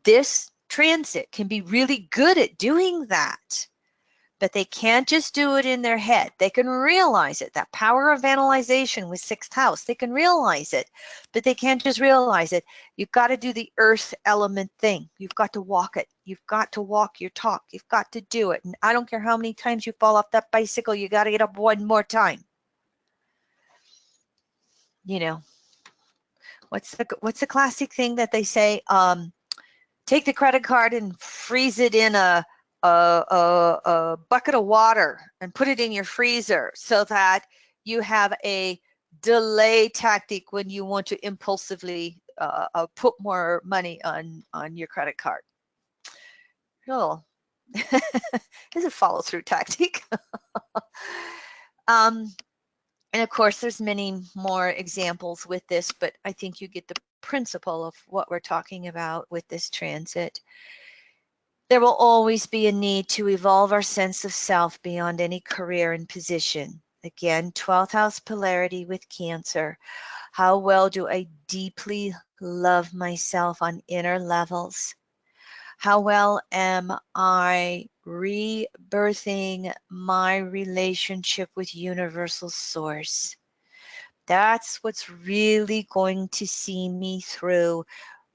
This transit can be really good at doing that, but they can't just do it in their head. They can realize it. That power of analyzation with 6th house, they can realize it, but they can't just realize it. You've got to do the earth element thing. You've got to walk it. You've got to walk your talk. You've got to do it. And I don't care how many times you fall off that bicycle, you got to get up one more time. You know, what's the classic thing that they say? Take the credit card and freeze it in a bucket of water and put it in your freezer so that you have a delay tactic when you want to impulsively put more money on your credit card. Oh, it's a follow-through tactic. And of course, there's many more examples with this, but I think you get the principle of what we're talking about with this transit. There will always be a need to evolve our sense of self beyond any career and position. Again, 12th house polarity with Cancer. How well do I deeply love myself on inner levels? How well am I rebirthing my relationship with universal source? That's what's really going to see me through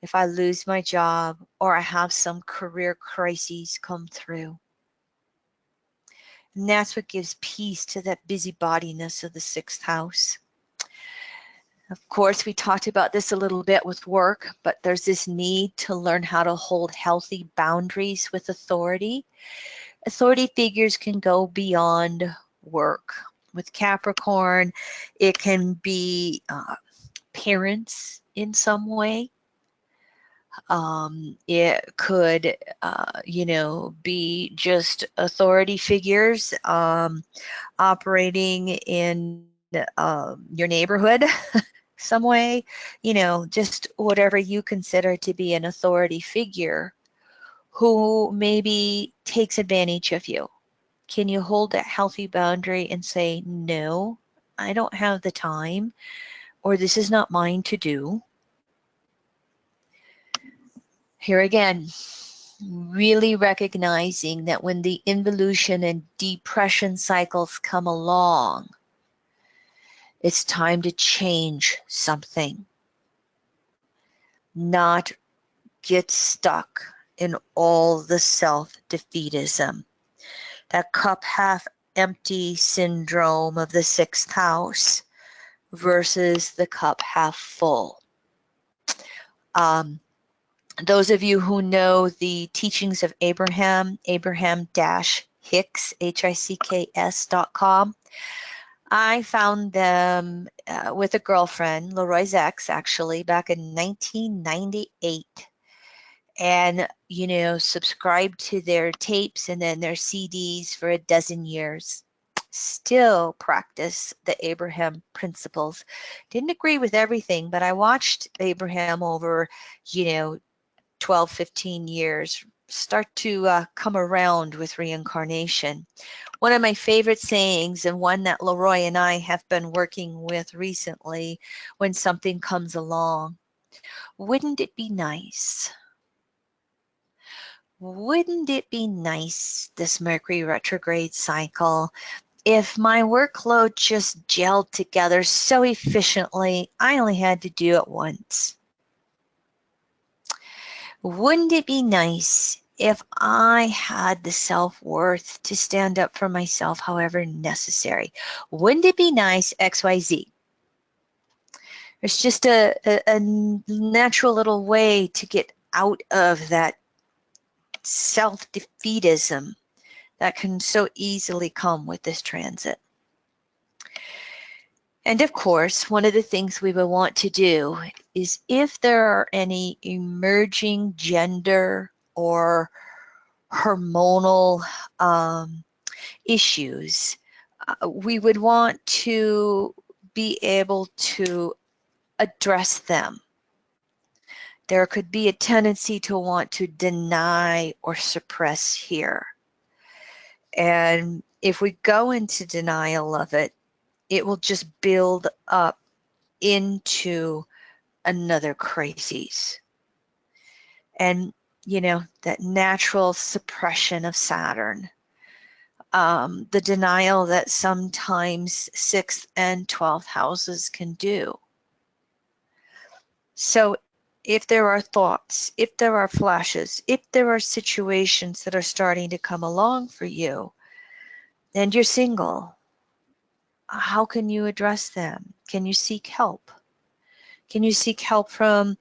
if I lose my job or I have some career crises come through. And that's what gives peace to that busybodiness of the 6th house. Of course, we talked about this a little bit with work, but there's this need to learn how to hold healthy boundaries with authority. Authority figures can go beyond work. With Capricorn, it can be parents in some way. It could, you know, be just authority figures operating in your neighborhood some way, you know, just whatever you consider to be an authority figure who maybe takes advantage of you. Can you hold that healthy boundary and say, no, I don't have the time, or this is not mine to do? Here again, really recognizing that when the involution and depression cycles come along, it's time to change something, not get stuck in all the self-defeatism. That cup half empty syndrome of the 6th house versus the cup half full. Those of you who know the teachings of Abraham, Abraham-Hicks, HICKS.com, I found them with a girlfriend, Leroy's ex, actually, back in 1998. And, you know, subscribed to their tapes and then their CDs for a dozen years. Still practice the Abraham principles. Didn't agree with everything, but I watched Abraham over, you know, 12, 15 years start to come around with reincarnation. One of my favorite sayings, and one that Leroy and I have been working with recently when something comes along, wouldn't it be nice? Wouldn't it be nice this Mercury retrograde cycle if my workload just gelled together so efficiently I only had to do it once? Wouldn't it be nice if I had the self-worth to stand up for myself however necessary? Wouldn't it be nice XYZ? There's just a natural little way to get out of that self-defeatism that can so easily come with this transit. And of course, one of the things we will want to do is if there are any emerging gender or hormonal issues, we would want to be able to address them. There could be a tendency to want to deny or suppress here. And if we go into denial of it, it will just build up into another crisis. And, you know, that natural suppression of Saturn, the denial that sometimes 6th and 12th houses can do. So if there are thoughts, if there are flashes, if there are situations that are starting to come along for you, and you're single, how can you address them? Can you seek help? Can you seek help from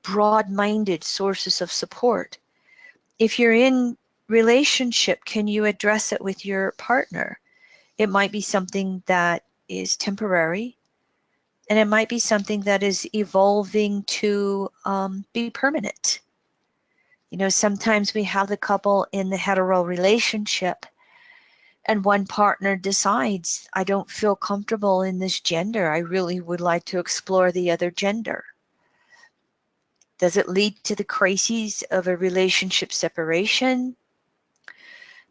broad-minded sources of support? If you're in relationship, can you address it with your partner? It might be something that is temporary, and it might be something that is evolving to be permanent. You know, sometimes we have the couple in the hetero relationship and one partner decides, I don't feel comfortable in this gender. I really would like to explore the other gender. Does it lead to the crises of a relationship separation?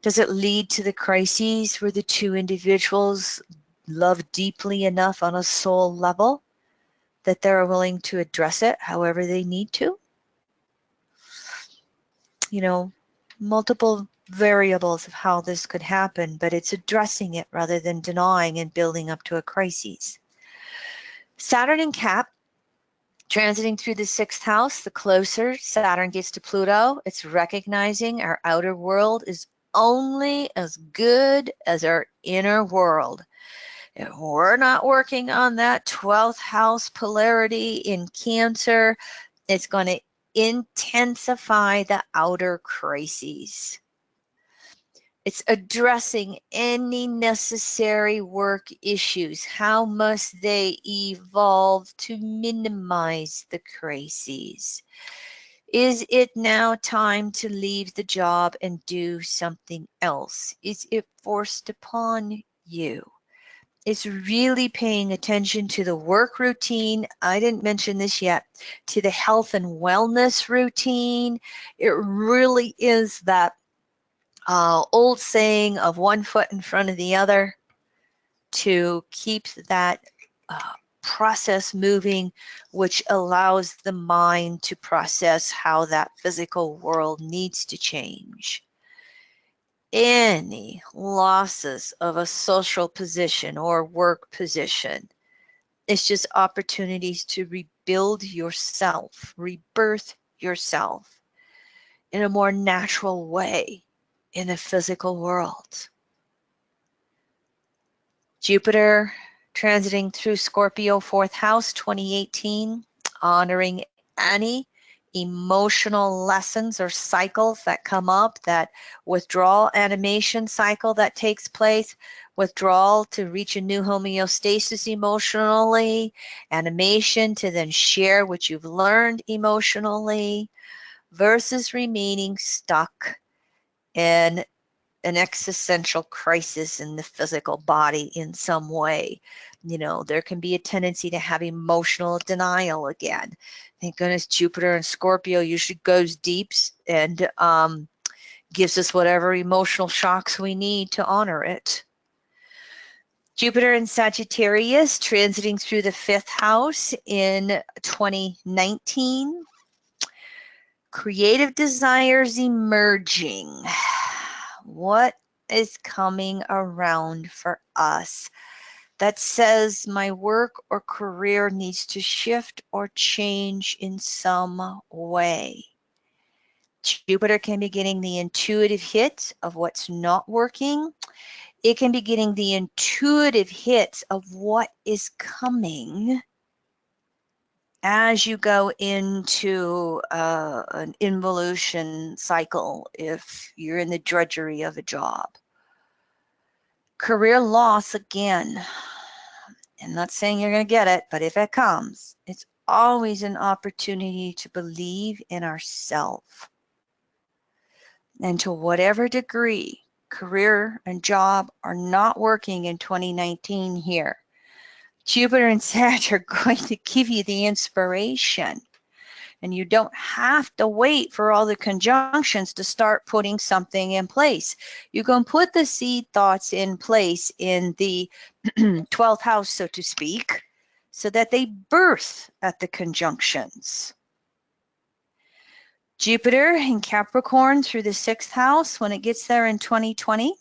Does it lead to the crises where the two individuals love deeply enough on a soul level that they're willing to address it however they need to? You know, multiple variables of how this could happen, but it's addressing it rather than denying and building up to a crisis. Saturn in Cap, transiting through the 6th house, the closer Saturn gets to Pluto, it's recognizing our outer world is only as good as our inner world. If we're not working on that 12th house polarity in Cancer, it's going to intensify the outer crises. It's addressing any necessary work issues. How must they evolve to minimize the crises? Is it now time to leave the job and do something else? Is it forced upon you? It's really paying attention to the work routine. I didn't mention this yet, to the health and wellness routine. It really is that old saying of one foot in front of the other to keep that process moving, which allows the mind to process how that physical world needs to change. Any losses of a social position or work position, it's just opportunities to rebuild yourself, rebirth yourself in a more natural way in the physical world. Jupiter transiting through Scorpio 4th house 2018, honoring any emotional lessons or cycles that come up, that withdrawal animation cycle that takes place, withdrawal to reach a new homeostasis emotionally, animation to then share what you've learned emotionally, versus remaining stuck in an existential crisis in the physical body in some way. You know, there can be a tendency to have emotional denial again. Thank goodness Jupiter and Scorpio usually goes deep and gives us whatever emotional shocks we need to honor it. Jupiter in Sagittarius transiting through the 5th house in 2019. Creative desires emerging. What is coming around for us that says my work or career needs to shift or change in some way? Jupiter can be getting the intuitive hit of what's not working. It can be getting the intuitive hits of what is coming as you go into an involution cycle if you're in the drudgery of a job. Career loss again. I'm not saying you're going to get it, but if it comes, it's always an opportunity to believe in ourselves. And to whatever degree career and job are not working in 2019 here, Jupiter and Saturn are going to give you the inspiration. And you don't have to wait for all the conjunctions to start putting something in place. You can put the seed thoughts in place in the 12th house, so to speak, so that they birth at the conjunctions. Jupiter in Capricorn through the 6th house, when it gets there in 2020,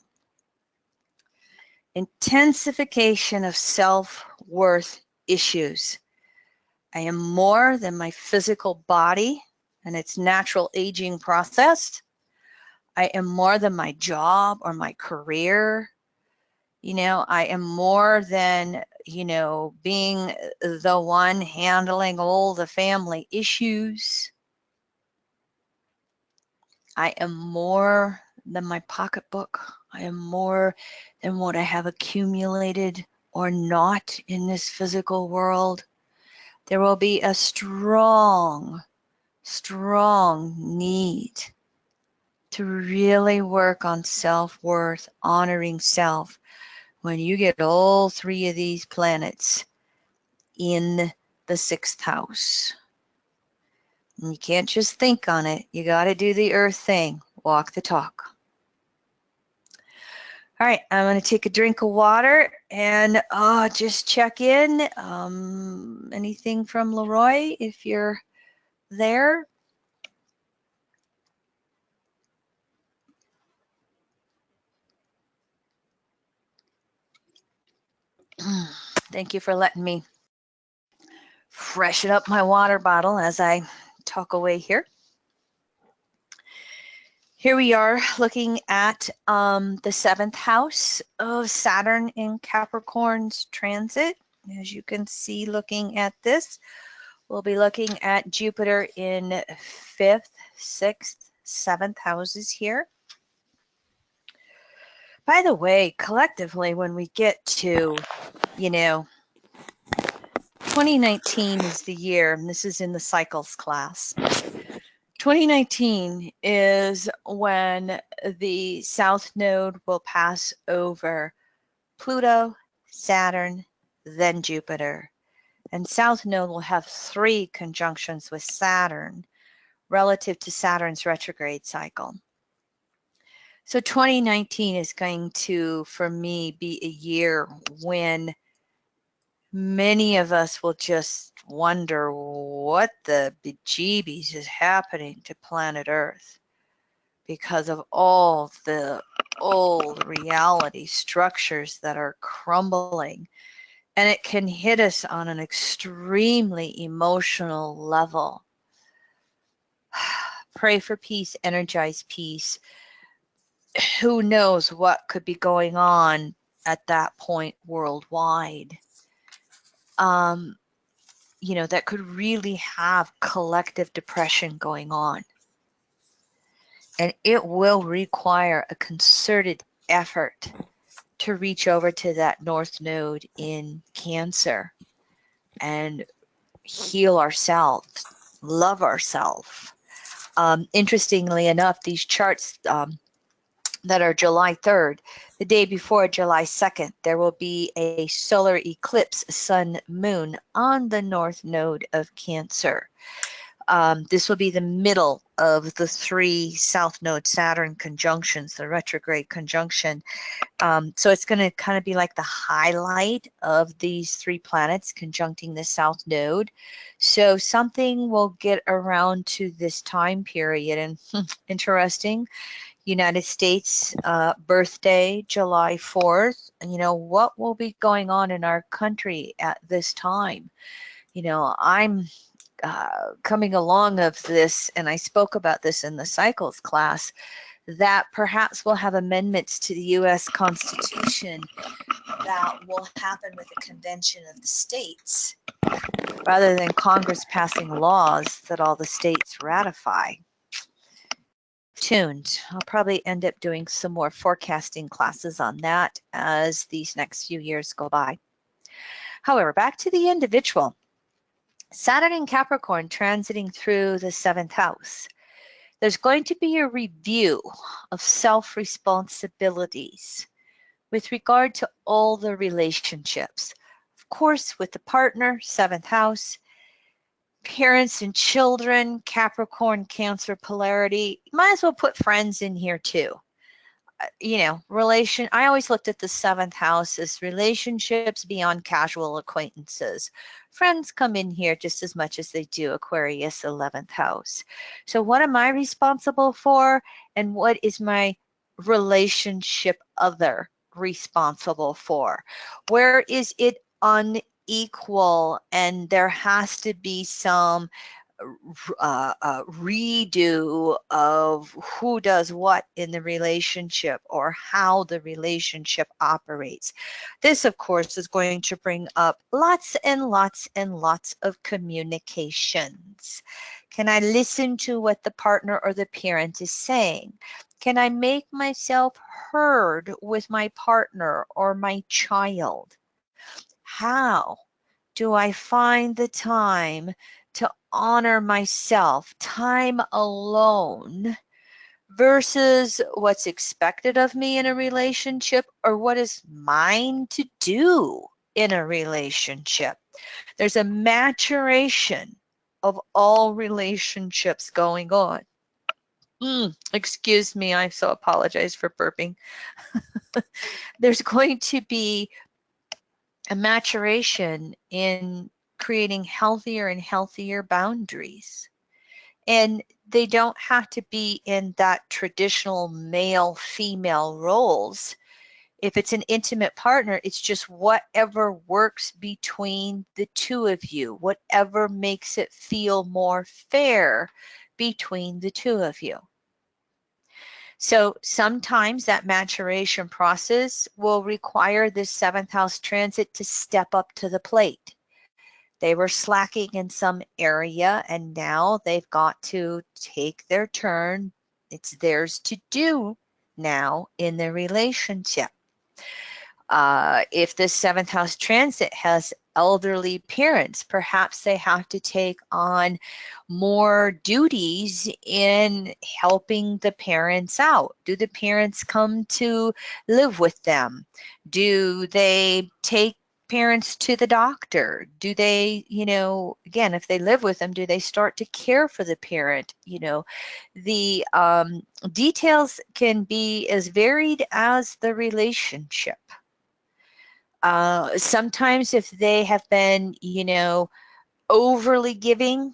intensification of self-worth issues. I am more than my physical body and its natural aging process. I am more than my job or my career. You know, I am more than, you know, being the one handling all the family issues. I am more than my pocketbook. I am more than what I have accumulated or not in this physical world. There will be a strong need to really work on self-worth, honoring self, when you get all 3 of these planets in the 6th house. And you can't just think on it. You got to do the earth thing. Walk the talk. All right, I'm going to take a drink of water and just check in. Anything from Leroy, if you're there? Thank you for letting me freshen up my water bottle as I talk away here. Here we are looking at the 7th house of Saturn in Capricorn's transit. As you can see, looking at this, we'll be looking at Jupiter in 5th, 6th, 7th houses here. By the way, collectively, when we get to, 2019 is the year, and this is in the cycles class. 2019 is when the South Node will pass over Pluto, Saturn, then Jupiter. And South Node will have 3 conjunctions with Saturn relative to Saturn's retrograde cycle. So 2019 is going to, for me, be a year when many of us will just wonder what the bejeebies is happening to planet Earth because of all the old reality structures that are crumbling. And it can hit us on an extremely emotional level. Pray for peace, energize peace. Who knows what could be going on at that point worldwide. that could really have collective depression going on. And it will require a concerted effort to reach over to that North Node in Cancer and heal ourselves, love ourselves. Interestingly enough, these charts that are July 3rd, the day before July 2nd, there will be a solar eclipse, sun, moon on the North Node of Cancer. This will be the middle of the 3 South Node Saturn conjunctions, the retrograde conjunction. So it's going to kind of be like the highlight of these 3 planets conjuncting the South Node. So something will get around to this time period. And interesting, United States birthday, July 4th. And what will be going on in our country at this time? I'm coming along of this, and I spoke about this in the cycles class, that perhaps we'll have amendments to the U.S. Constitution that will happen with the convention of the states rather than Congress passing laws that all the states ratify. Tuned. I'll probably end up doing some more forecasting classes on that as these next few years go by. However, back to the individual. Saturn in Capricorn transiting through the 7th house. There's going to be a review of self-responsibilities with regard to all the relationships. Of course, with the partner, 7th house, parents and children, Capricorn, Cancer, Polarity. You might as well put friends in here too. I always looked at the 7th house as relationships beyond casual acquaintances. Friends come in here just as much as they do Aquarius 11th house. So what am I responsible for, and what is my relationship other responsible for? Where is it unequal, and there has to be some redo of who does what in the relationship or how the relationship operates. This, of course, is going to bring up lots and lots and lots of communications. Can I listen to what the partner or the parent is saying? Can I make myself heard with my partner or my child? How do I find the time to honor myself, time alone, versus what's expected of me in a relationship or what is mine to do in a relationship? There's a maturation of all relationships going on. Excuse me, I so apologize for burping. There's going to be a maturation in creating healthier and healthier boundaries. And they don't have to be in that traditional male-female roles. If it's an intimate partner, it's just whatever works between the two of you, whatever makes it feel more fair between the two of you. So sometimes that maturation process will require this 7th house transit to step up to the plate. They were slacking in some area, and now they've got to take their turn. It's theirs to do now in the relationship. If this 7th house transit has elderly parents, perhaps they have to take on more duties in helping the parents out. Do the parents come to live with them? Do they take parents to the doctor? Do they, again, if they live with them, do they start to care for the parent? The details can be as varied as the relationship. Sometimes if they have been, overly giving,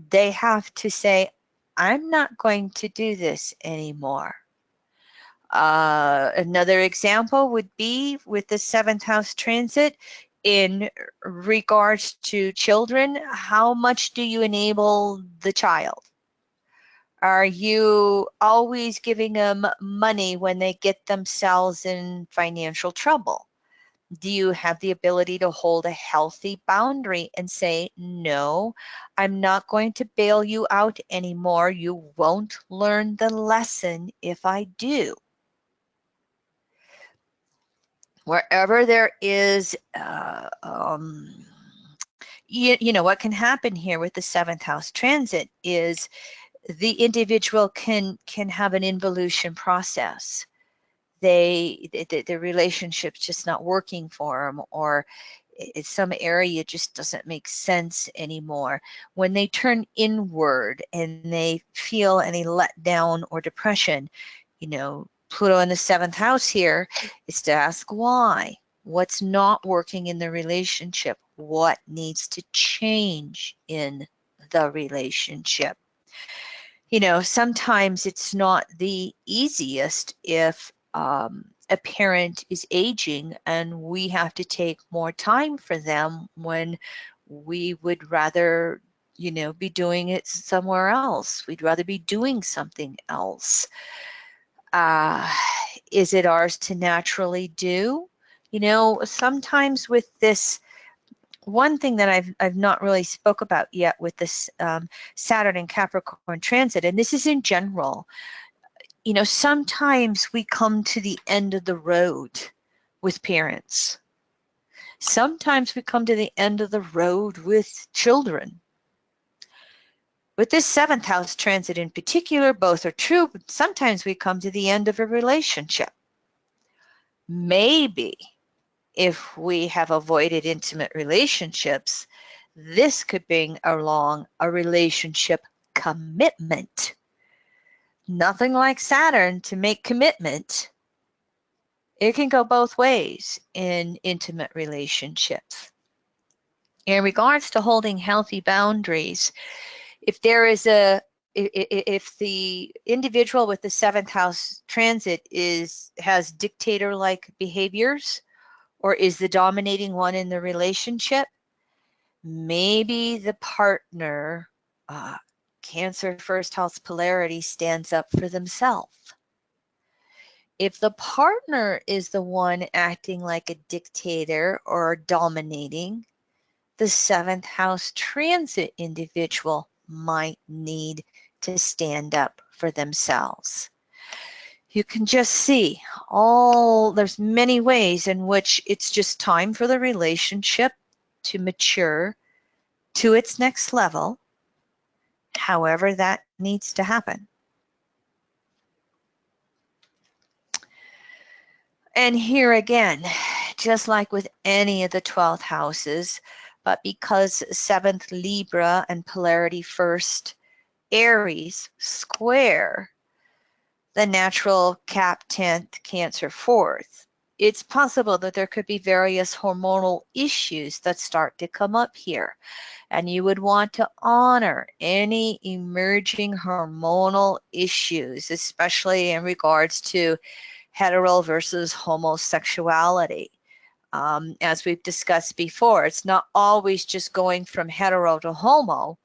they have to say, I'm not going to do this anymore. Another example would be with the 7th house transit in regards to children. How much do you enable the child? Are you always giving them money when they get themselves in financial trouble? Do you have the ability to hold a healthy boundary and say, no, I'm not going to bail you out anymore. You won't learn the lesson if I do. Wherever there is, you know, what can happen here with the 7th house transit is the individual can have an involution process. The relationship's just not working for them, or some area just doesn't make sense anymore. When they turn inward and they feel any letdown or depression, you know, Pluto in the 7th house here is to ask why. What's not working in the relationship? What needs to change in the relationship? You know, sometimes it's not the easiest if a parent is aging and we have to take more time for them when we would rather, you know, be doing it somewhere else. We'd rather be doing something else. Is it ours to naturally do? You know, sometimes with this, one thing that I've not really spoke about yet with this Saturn and Capricorn transit, and this is in general, you know, sometimes we come to the end of the road with parents. Sometimes we come to the end of the road with children. With this 7th house transit in particular, both are true, but sometimes we come to the end of a relationship. Maybe if we have avoided intimate relationships, this could bring along a relationship commitment. Nothing like Saturn to make commitment. It can go both ways in intimate relationships. In regards to holding healthy boundaries, if there is if the individual with the 7th house transit has dictator-like behaviors, or is the dominating one in the relationship, maybe the partner, Cancer 1st house polarity, stands up for themselves. If the partner is the one acting like a dictator or dominating, the 7th house transit individual might need to stand up for themselves. You can just see there's many ways in which it's just time for the relationship to mature to its next level, however that needs to happen. And here again, just like with any of the 12th houses, but because 7th Libra and polarity 1st Aries square the natural Cap 10th Cancer 4th, it's possible that there could be various hormonal issues that start to come up here. And you would want to honor any emerging hormonal issues, especially in regards to hetero versus homosexuality. As we've discussed before, it's not always just going from hetero to homo.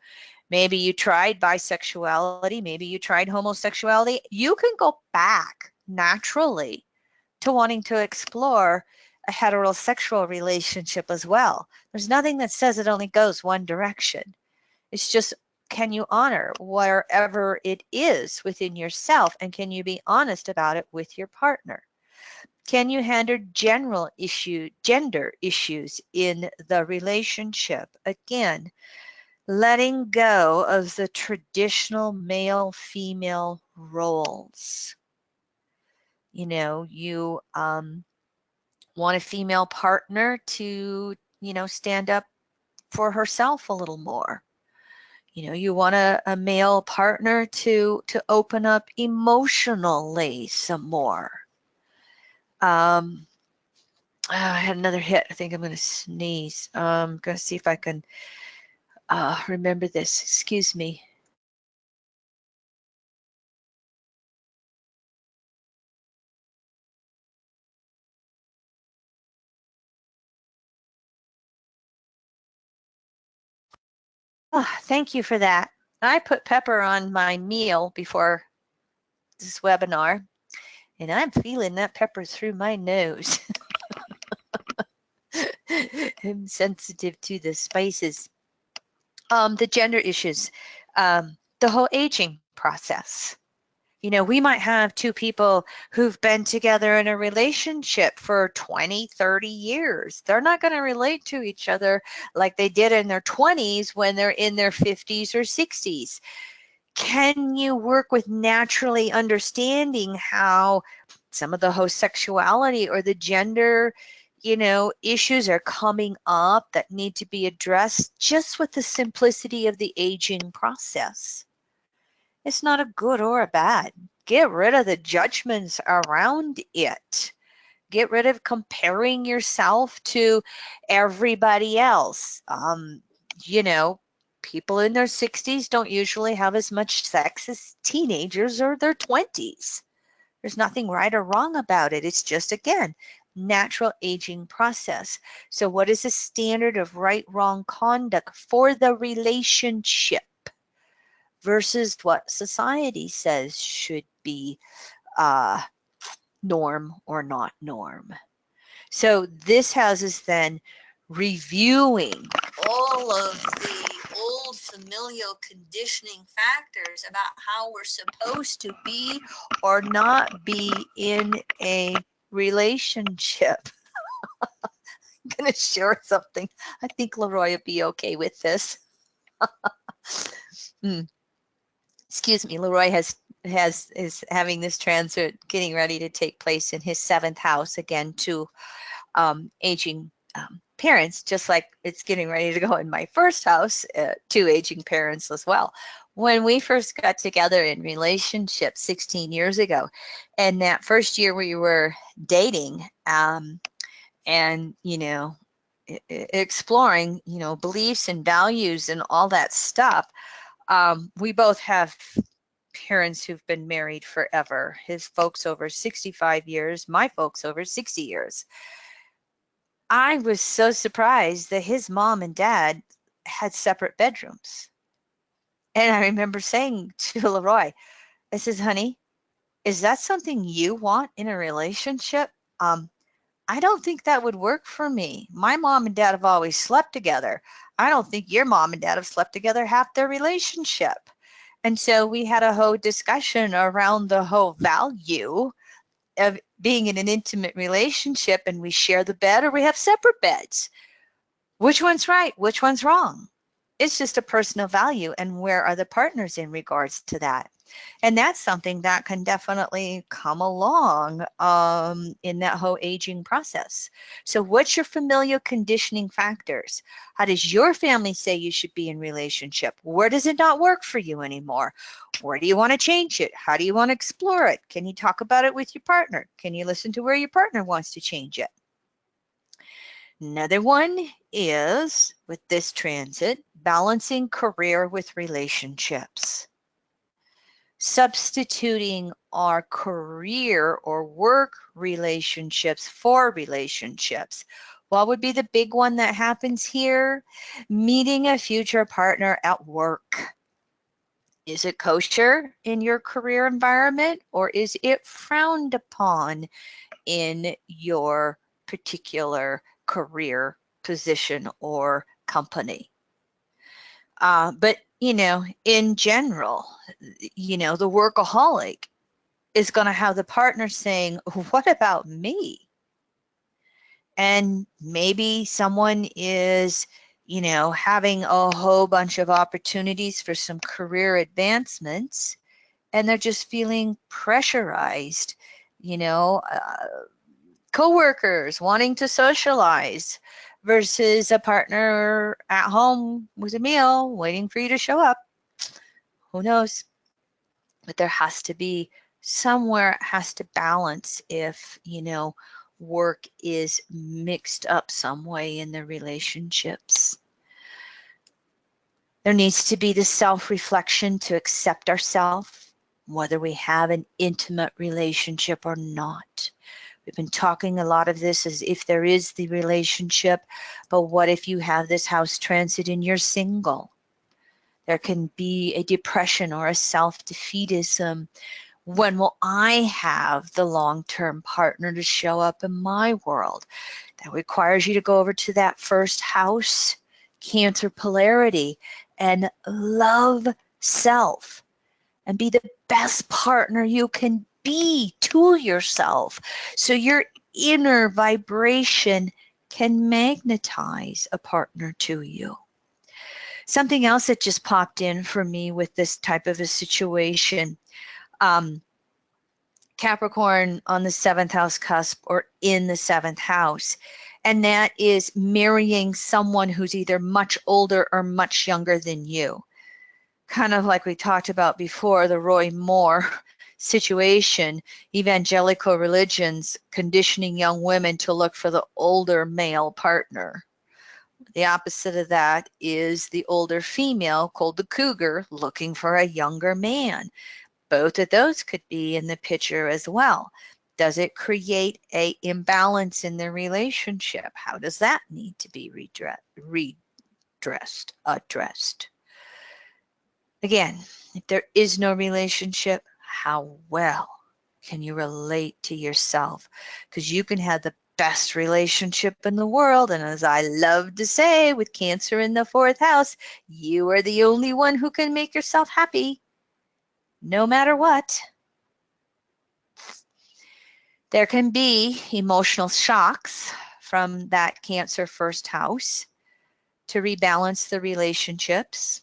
Maybe you tried bisexuality, maybe you tried homosexuality. You can go back naturally to wanting to explore a heterosexual relationship as well. There's nothing that says it only goes one direction. It's just, can you honor wherever it is within yourself, and can you be honest about it with your partner? Can you handle gender issues in the relationship? Again, letting go of the traditional male-female roles. You know, you want a female partner to, you know, stand up for herself a little more. You know, you want a male partner to open up emotionally some more. I had another hit. I think I'm going to sneeze. I'm going to see if I can remember this. Excuse me. Oh, thank you for that. I put pepper on my meal before this webinar, and I'm feeling that pepper through my nose. I'm sensitive to the spices. The gender issues, the whole aging process. You know, we might have two people who've been together in a relationship for 20, 30 years. They're not going to relate to each other like they did in their 20s when they're in their 50s or 60s. Can you work with naturally understanding how some of the homosexuality or the gender, issues are coming up that need to be addressed just with the simplicity of the aging process? It's not a good or a bad. Get rid of the judgments around it. Get rid of comparing yourself to everybody else. You know, People in their 60s don't usually have as much sex as teenagers or their 20s. There's nothing right or wrong about it. It's just, again, natural aging process. So what is the standard of right, wrong conduct for the relationship versus what society says should be norm or not norm? So this house is then reviewing all of the old familial conditioning factors about how we're supposed to be or not be in a relationship. I'm going to share something. I think Leroy would be okay with this. Excuse me. Leroy is having this transit getting ready to take place in his 7th house, again, to aging parents, just like it's getting ready to go in my first house, to aging parents as well. When we first got together in relationship 16 years ago, and that first year we were dating, and exploring beliefs and values and all that stuff, we both have parents who've been married forever. His folks over 65 years, my folks over 60 years. I was so surprised that his mom and dad had separate bedrooms. And I remember saying to Leroy, I says, honey, is that something you want in a relationship? I don't think that would work for me. My mom and dad have always slept together. I don't think your mom and dad have slept together half their relationship. And so we had a whole discussion around the whole value of being in an intimate relationship, and we share the bed or we have separate beds. Which one's right? Which one's wrong? It's just a personal value, and where are the partners in regards to that? And that's something that can definitely come along in that whole aging process. So what's your familial conditioning factors? How does your family say you should be in relationship? Where does it not work for you anymore? Where do you want to change it? How do you want to explore it? Can you talk about it with your partner? Can you listen to where your partner wants to change it? Another one is, with this transit, balancing career with relationships. Substituting our career or work relationships for relationships. What would be the big one that happens here? Meeting a future partner at work. Is it kosher in your career environment, or is it frowned upon in your particular career position or company? But in general, the workaholic is going to have the partner saying, what about me? And maybe someone is, having a whole bunch of opportunities for some career advancements, and they're just feeling pressurized, coworkers wanting to socialize versus a partner at home with a meal waiting for you to show up. Who knows? But there has to be somewhere, it has to balance if, work is mixed up some way in the relationships. There needs to be the self-reflection to accept ourselves, whether we have an intimate relationship or not. We've been talking a lot of this as if there is the relationship, but what if you have this house transit and you're single? There can be a depression or a self-defeatism. When will I have the long-term partner to show up in my world? That requires you to go over to that first house, Cancer polarity, and love self and be the best partner you can be to yourself. So your inner vibration can magnetize a partner to you. Something else that just popped in for me with this type of a situation, Capricorn on the 7th house cusp or in the 7th house. And that is marrying someone who's either much older or much younger than you. Kind of like we talked about before, the Roy Moore situation, evangelical religions conditioning young women to look for the older male partner. The opposite of that is the older female, called the cougar, looking for a younger man. Both of those could be in the picture as well. Does it create an imbalance in the relationship? How does that need to be addressed? Again, if there is no relationship, how well can you relate to yourself? Because you can have the best relationship in the world, and as I love to say, with Cancer in the 4th house, you are the only one who can make yourself happy, no matter what. There can be emotional shocks from that Cancer first house to rebalance the relationships.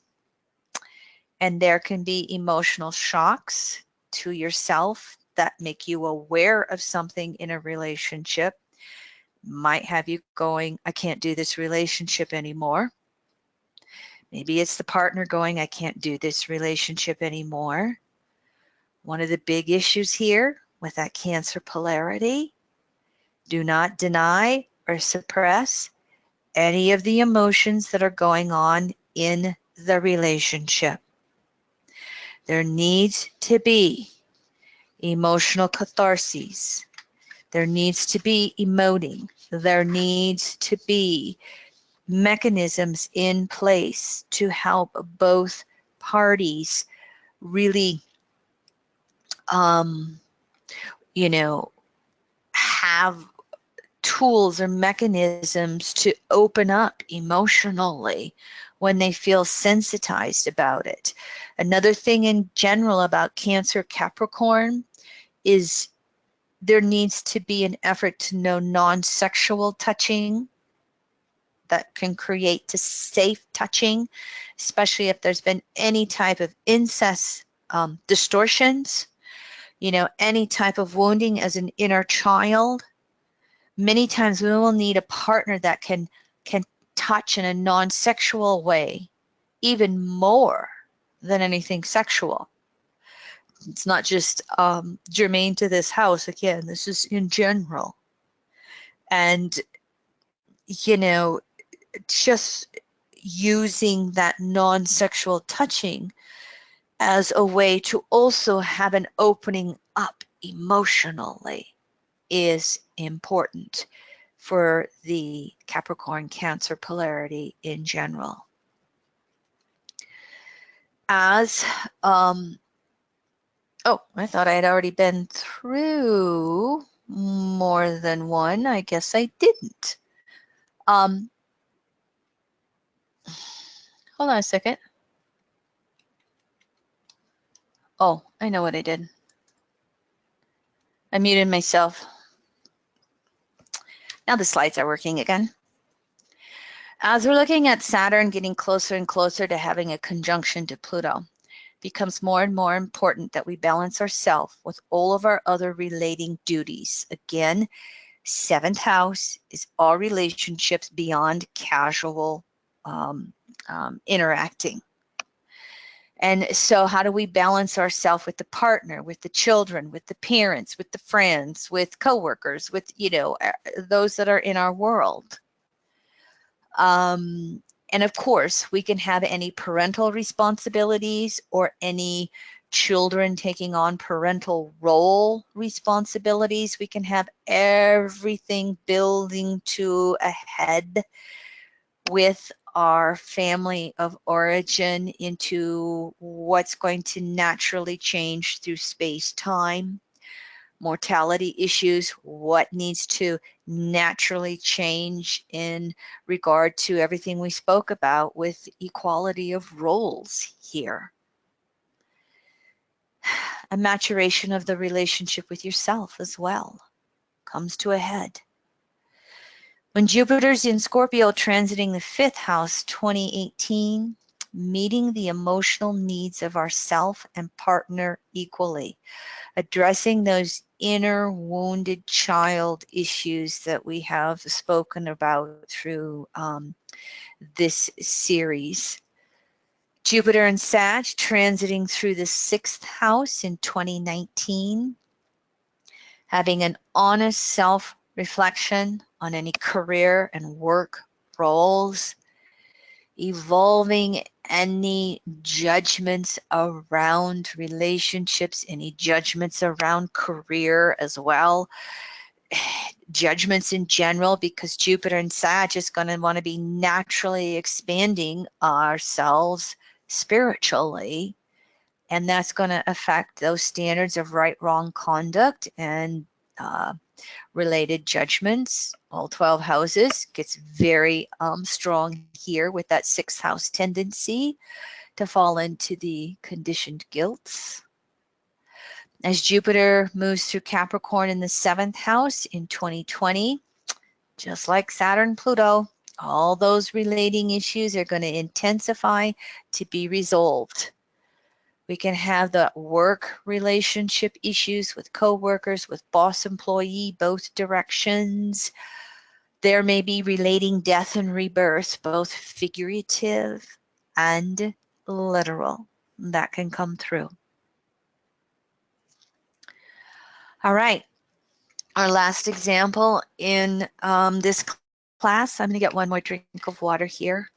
And there can be emotional shocks to yourself that make you aware of something in a relationship. Might have you going, I can't do this relationship anymore. Maybe it's the partner going, I can't do this relationship anymore. One of the big issues here with that Cancer polarity, do not deny or suppress any of the emotions that are going on in the relationship. There needs to be emotional catharsis. There needs to be emoting. There needs to be mechanisms in place to help both parties really, have tools or mechanisms to open up emotionally when they feel sensitized about it. Another thing in general about Cancer Capricorn is there needs to be an effort to know non-sexual touching that can create to safe touching, especially if there's been any type of incest distortions, any type of wounding as an inner child. Many times we will need a partner that can touch in a non-sexual way, even more than anything sexual. It's not just germane to this house. Again, this is in general. And, just using that non-sexual touching as a way to also have an opening up emotionally is important for the Capricorn Cancer polarity in general. As I thought I had already been through more than one. I guess I didn't. Hold on a second. Oh, I know what I did. I muted myself. Now the slides are working again. As we're looking at Saturn getting closer and closer to having a conjunction to Pluto, it becomes more and more important that we balance ourselves with all of our other relating duties. Again, 7th house is all relationships beyond casual interacting. And so how do we balance ourselves with the partner, with the children, with the parents, with the friends, with coworkers, with, those that are in our world? And of course, we can have any parental responsibilities or any children taking on parental role responsibilities. We can have everything building to a head with our family of origin into what's going to naturally change through space-time. mortality issues, what needs to naturally change in regard to everything we spoke about with equality of roles here. A maturation of the relationship with yourself as well comes to a head. When Jupiter's in Scorpio transiting the 5th house, 2018, meeting the emotional needs of ourself and partner equally, addressing those inner wounded child issues that we have spoken about through this series. Jupiter and Sag transiting through the 6th house in 2019, having an honest self-reflection on any career and work roles, evolving any judgments around relationships, any judgments around career as well, judgments in general, because Jupiter and Sag is going to want to be naturally expanding ourselves spiritually, and that's going to affect those standards of right, wrong conduct and related judgments. All 12 houses gets very strong here with that 6th house tendency to fall into the conditioned guilts. As Jupiter moves through Capricorn in the 7th house in 2020, just like Saturn, Pluto, all those relating issues are going to intensify to be resolved. We can have the work relationship issues with coworkers, with boss employee, both directions. There may be relating death and rebirth, both figurative and literal. That can come through. All right. Our last example in this class, I'm going to get one more drink of water here.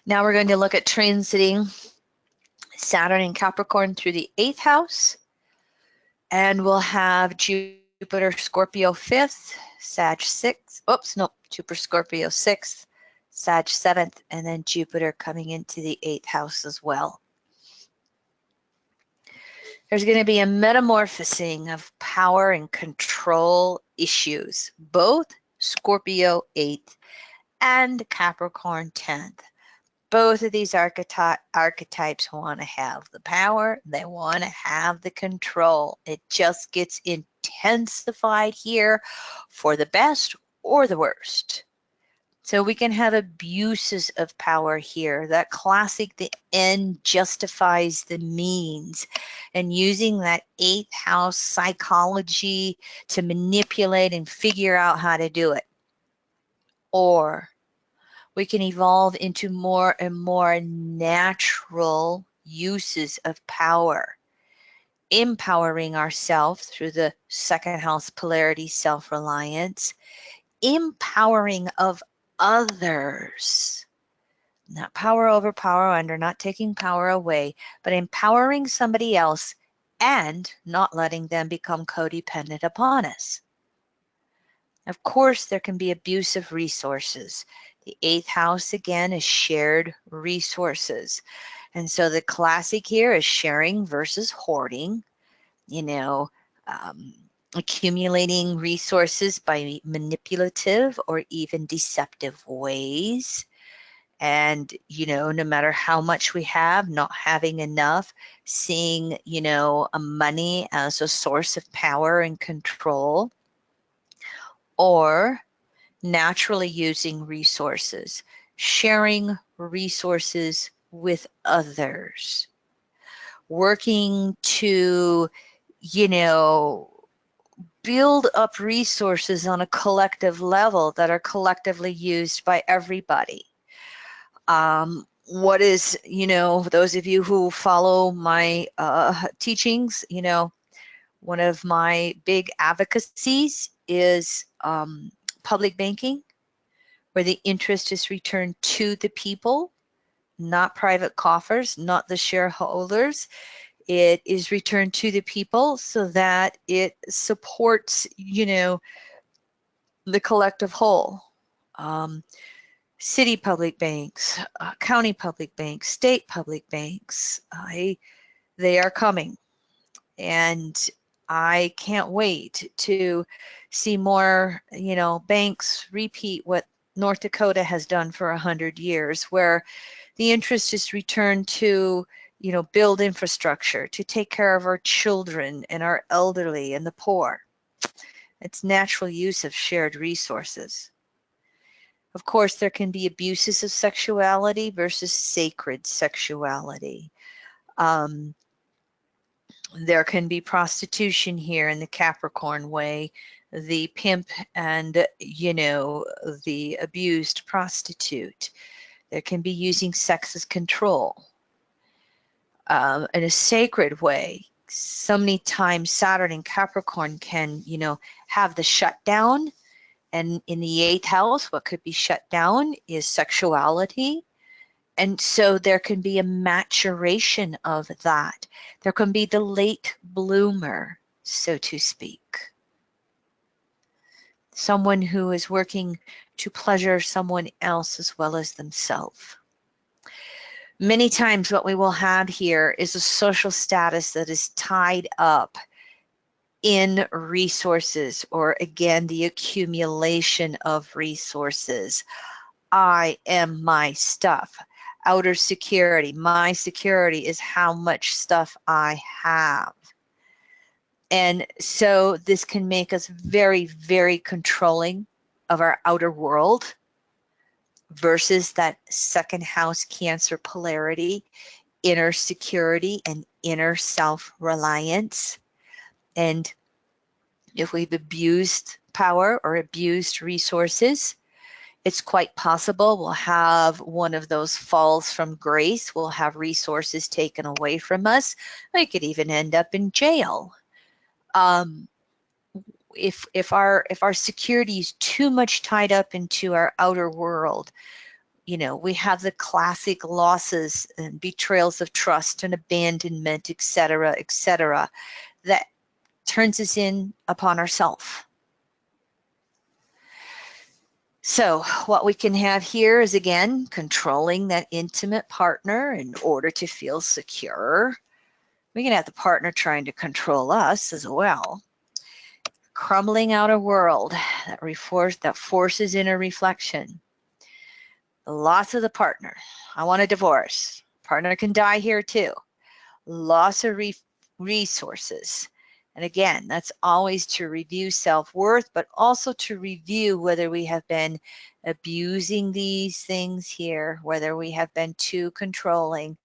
Now we're going to look at transiting Saturn and Capricorn through the 8th house. And we'll have Jupiter Scorpio 5th, Sag 6th. Oops, no, Jupiter Scorpio 6th, Sag 7th, and then Jupiter coming into the 8th house as well. There's going to be a metamorphosing of power and control issues, both Scorpio 8th and Capricorn 10th. Both of these archetypes want to have the power, they want to have the control. It just gets intensified here for the best or the worst. So we can have abuses of power here. That classic, the end justifies the means, and using that 8th house psychology to manipulate and figure out how to do it. Or we can evolve into more and more natural uses of power, empowering ourselves through the 2nd house polarity, self-reliance, empowering of others, not power over, power under, not taking power away, but empowering somebody else and not letting them become codependent upon us. Of course, there can be abuse of resources. The 8th house, again, is shared resources. And so the classic here is sharing versus hoarding, accumulating resources by manipulative or even deceptive ways. And, no matter how much we have, not having enough, seeing, money as a source of power and control, or naturally using resources, sharing resources with others, working to, build up resources on a collective level that are collectively used by everybody. What is, those of you who follow my teachings, one of my big advocacies is public banking, where the interest is returned to the people, not private coffers, not the shareholders. It is returned to the people so that it supports, the collective whole. city public banks, county public banks, state public banks. They are coming, and I can't wait to see more, banks repeat what North Dakota has done for 100 years, where the interest is returned to, build infrastructure, to take care of our children and our elderly and the poor. It's natural use of shared resources. Of course, there can be abuses of sexuality versus sacred sexuality. There can be prostitution here in the Capricorn way, the pimp and, the abused prostitute. There can be using sex as control. In a sacred way, so many times Saturn in Capricorn can, have the shutdown. And in the 8th house, what could be shut down is sexuality. And so there can be a maturation of that. There can be the late bloomer, so to speak. Someone who is working to pleasure someone else as well as themselves. Many times what we will have here is a social status that is tied up in resources, or again, the accumulation of resources. I am my stuff. Outer security. My security is how much stuff I have. And so this can make us very, very controlling of our outer world versus that 2nd house Cancer polarity, inner security and inner self-reliance. And if we've abused power or abused resources, it's quite possible we'll have one of those falls from grace. We'll have resources taken away from us. We could even end up in jail. If our security is too much tied up into our outer world, we have the classic losses and betrayals of trust and abandonment, etc., that turns us in upon ourselves. So what we can have here is, again, controlling that intimate partner in order to feel secure. We can have the partner trying to control us as well. Crumbling outer world that forces inner reflection. The loss of the partner. I want a divorce. Partner can die here too. Loss of resources. And again, that's always to review self-worth, but also to review whether we have been abusing these things here, whether we have been too controlling,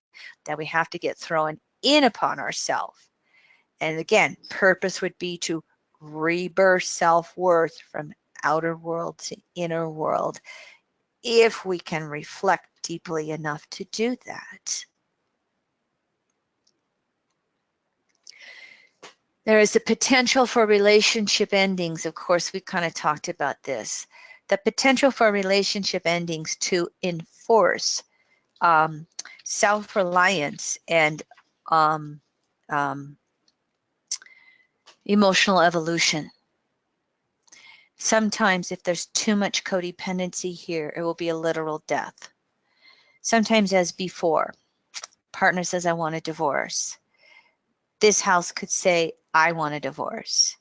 that we have to get thrown in upon ourselves. And again, purpose would be to rebirth self-worth from outer world to inner world, if we can reflect deeply enough to do that. There is a potential for relationship endings. Of course, we kind of talked about this. The potential for relationship endings to enforce self-reliance and emotional evolution. Sometimes if there's too much codependency here, it will be a literal death. Sometimes as before, partner says, I want a divorce. This house could say, I want a divorce.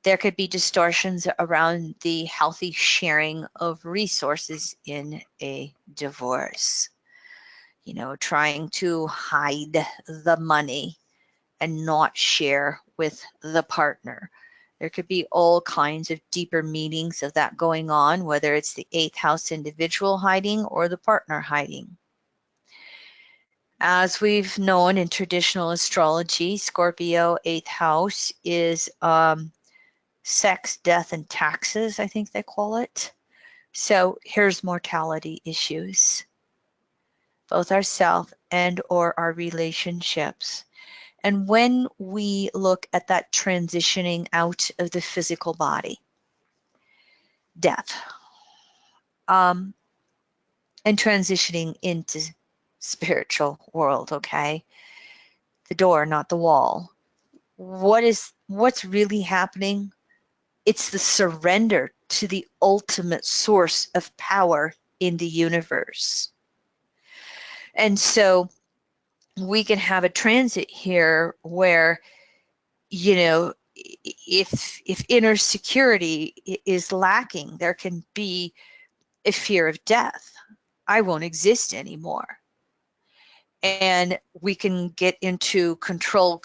There could be distortions around the healthy sharing of resources in a divorce. Trying to hide the money and not share with the partner. There could be all kinds of deeper meanings of that going on, whether it's the 8th house individual hiding or the partner hiding. As we've known in traditional astrology, Scorpio 8th house is sex, death, and taxes, I think they call it. So here's mortality issues, both ourself and or our relationships. And when we look at that transitioning out of the physical body, death, and transitioning into spiritual world, okay? The door, not the wall. What's really happening? It's the surrender to the ultimate source of power in the universe. And so we can have a transit here where, you know, if inner security is lacking, there can be a fear of death. I won't exist anymore. And we can get into control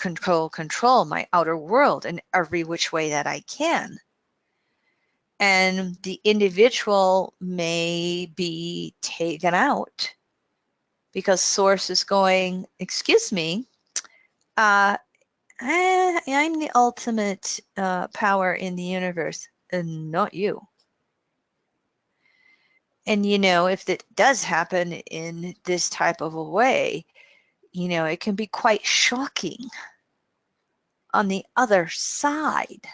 my outer world in every which way that I can. And the individual may be taken out because source is going, excuse me, I'm the ultimate power in the universe, and not you. And, you know, if it does happen in this type of a way, you know, it can be quite shocking on the other side.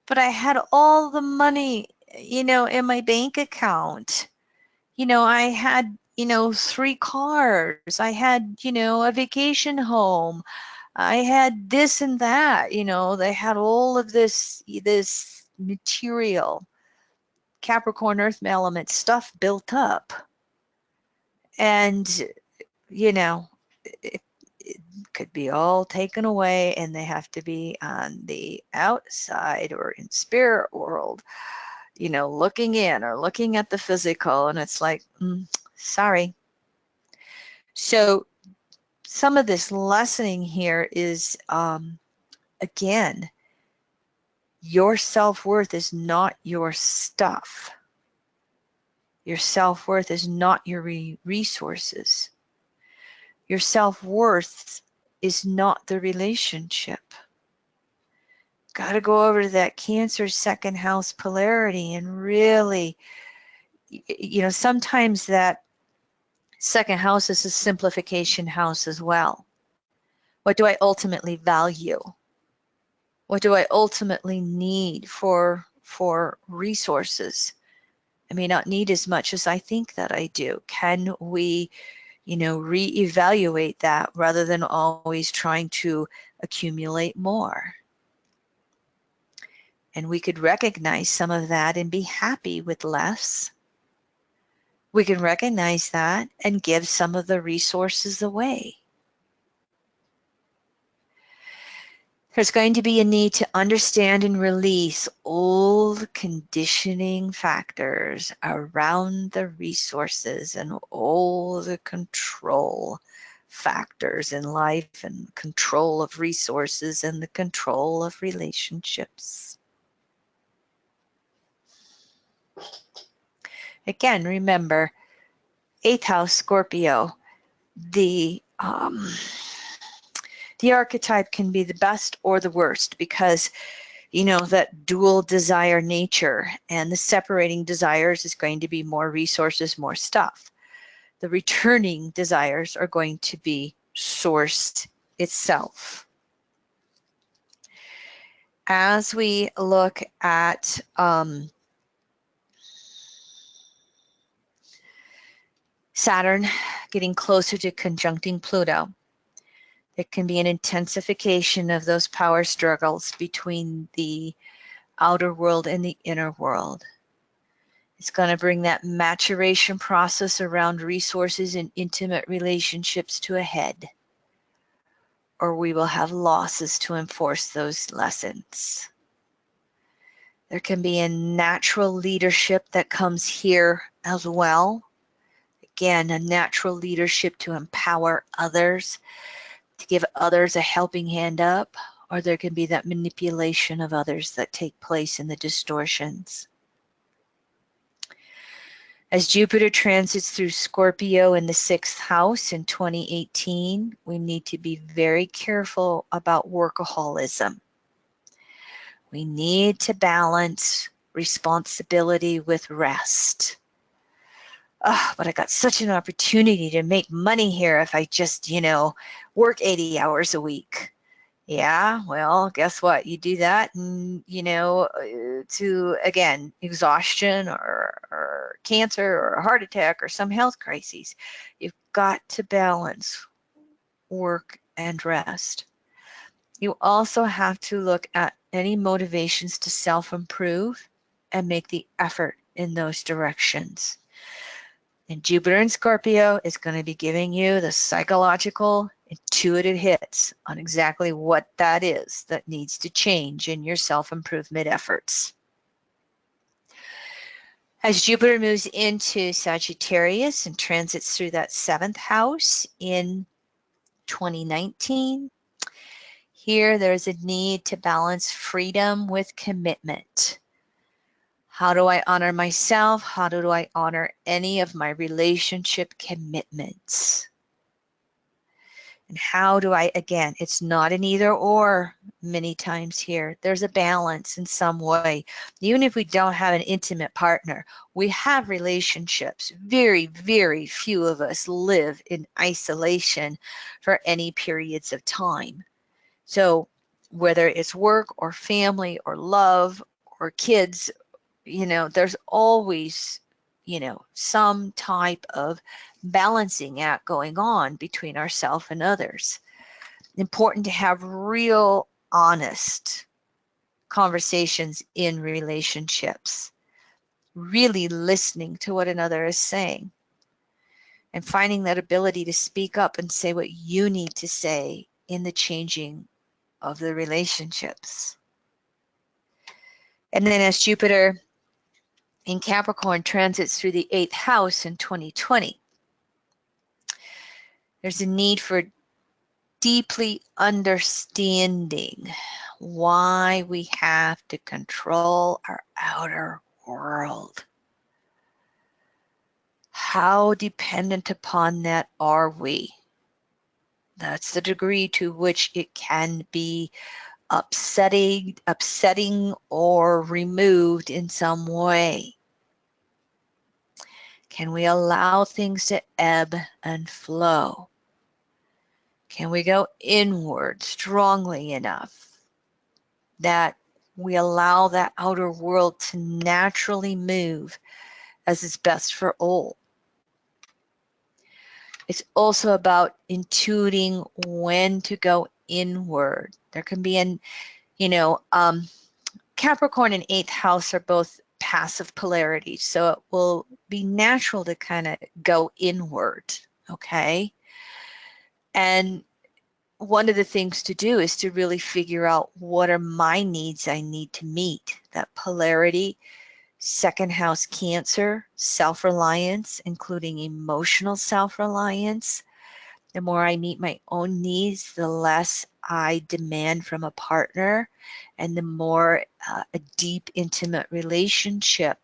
But I had all the money, you know, in my bank account. You know, I had, you know, 3 cars. I had, you know, a vacation home. I had this and that, you know, they had all of this material, Capricorn earth element stuff built up. And, you know, it could be all taken away, and they have to be on the outside or in spirit world, you know, looking in or looking at the physical. And it's like, sorry. So some of this lessening here is, again, your self-worth is not your stuff. Your self-worth is not your resources. Your self-worth is not the relationship. Got to go over to that Cancer second house polarity and really, you know, sometimes that second house is a simplification house as well. What do I ultimately value? What do I ultimately need for resources? I may not need as much as I think that I do. Can we, you know, reevaluate that rather than always trying to accumulate more? And we could recognize some of that and be happy with less. We can recognize that and give some of the resources away. There's going to be a need to understand and release old conditioning factors around the resources and all the control factors in life, and control of resources and the control of relationships. Again, remember, 8th house Scorpio, the archetype can be the best or the worst, because, you know, that dual desire nature, and the separating desires is going to be more resources, more stuff. The returning desires are going to be sourced itself. As we look at Saturn getting closer to conjuncting Pluto, there can be an intensification of those power struggles between the outer world and the inner world. It's going to bring that maturation process around resources and intimate relationships to a head, or we will have losses to enforce those lessons. There can be a natural leadership that comes here as well. Again, a natural leadership to empower others, to give others a helping hand up, or there can be that manipulation of others that take place in the distortions. As Jupiter transits through Scorpio in the 6th house in 2018, we need to be very careful about workaholism. We need to balance responsibility with rest. Oh, but I got such an opportunity to make money here if I just, you know, work 80 hours a week. Yeah, well, guess what? You do that and, you know, to, again, exhaustion or cancer or a heart attack or some health crises. You've got to balance work and rest. You also have to look at any motivations to self-improve and make the effort in those directions. And Jupiter in Scorpio is going to be giving you the psychological, intuitive hits on exactly what that is that needs to change in your self-improvement efforts. As Jupiter moves into Sagittarius and transits through that 7th house in 2019, here there's a need to balance freedom with commitment. How do I honor myself? How do I honor any of my relationship commitments? And how do I, again, it's not an either or many times here. There's a balance in some way. Even if we don't have an intimate partner, we have relationships. Very, very few of us live in isolation for any periods of time. So whether it's work or family or love or kids, you know, there's always, you know, some type of balancing act going on between ourselves and others. Important to have real, honest conversations in relationships, really listening to what another is saying, and finding that ability to speak up and say what you need to say in the changing of the relationships. And then as Jupiter in Capricorn transits through the 8th house in 2020, there's a need for deeply understanding why we have to control our outer world. How dependent upon that are we? That's the degree to which it can be upsetting or removed in some way. Can we allow things to ebb and flow? Can we go inward strongly enough that we allow that outer world to naturally move as is best for all? It's also about intuiting when to go inward. There can be an, you know, Capricorn and 8th house are both passive polarity, so it will be natural to kind of go inward, okay? And one of the things to do is to really figure out what are my needs I need to meet. That polarity, 2nd house Cancer, self-reliance, including emotional self-reliance. The more I meet my own needs, the less I demand from a partner, and the more a deep, intimate relationship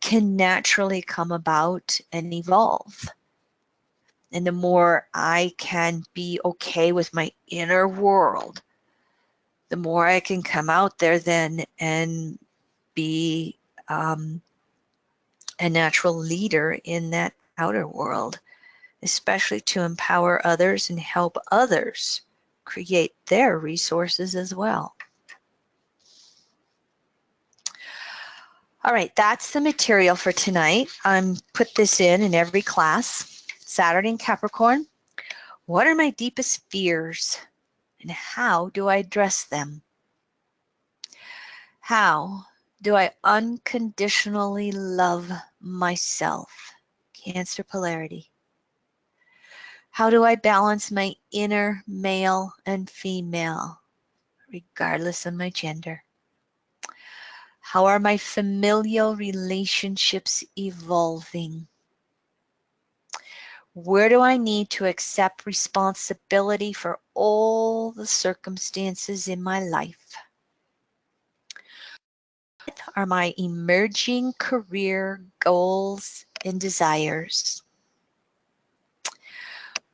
can naturally come about and evolve. And the more I can be okay with my inner world, the more I can come out there then and be a natural leader in that outer world, especially to empower others and help others create their resources as well. All right, that's the material for tonight. I'm put this in every class. Saturn in Capricorn. What are my deepest fears and how do I address them? How do I unconditionally love myself? Cancer polarity. How do I balance my inner male and female, regardless of my gender? How are my familial relationships evolving? Where do I need to accept responsibility for all the circumstances in my life? What are my emerging career goals and desires?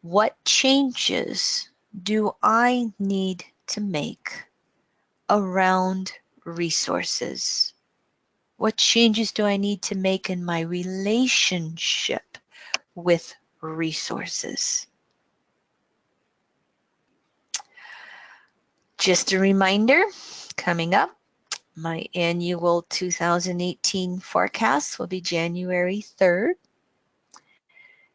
What changes do I need to make around resources? What changes do I need to make in my relationship with resources? Just a reminder, coming up, my annual 2018 forecast will be January 3rd.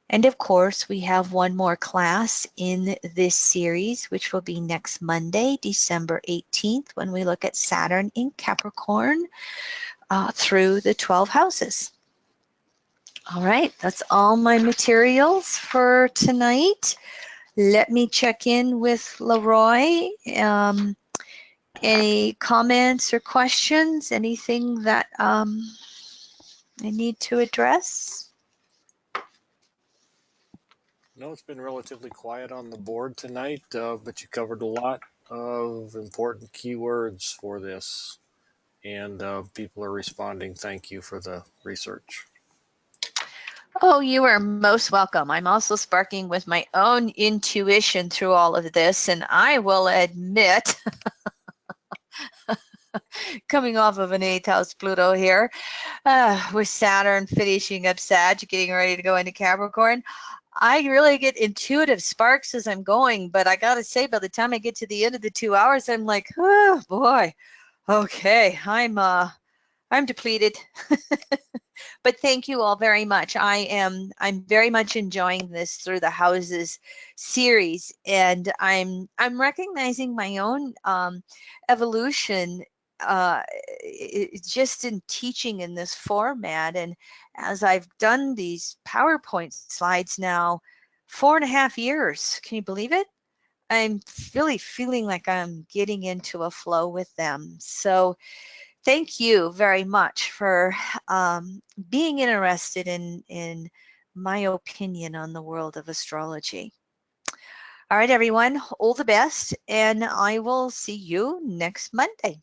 And of course, we have one more class in this series, which will be next Monday, December 18th, when we look at Saturn in Capricorn. through the 12 houses. All right, that's all my materials for tonight. Let me check in with Leroy. Any comments or questions? Anything that I need to address?
No, it's been relatively quiet on the board tonight, but you covered a lot of important keywords for this, and people are responding. Thank you for the research.
Oh, you are most welcome. I'm also sparking with my own intuition through all of this, and I will admit, coming off of an 8th house Pluto here, with Saturn finishing up Sag, getting ready to go into Capricorn, I really get intuitive sparks as I'm going, but I gotta say, by the time I get to the end of the 2 hours, I'm like, oh boy, okay, I'm depleted. But thank you all very much. I'm very much enjoying this through the houses series, and I'm recognizing my own evolution just in teaching in this format. And as I've done these PowerPoint slides now 4.5 years, can you believe it? I'm really feeling like I'm getting into a flow with them. So thank you very much for being interested in my opinion on the world of astrology. All right, everyone, all the best, and I will see you next Monday.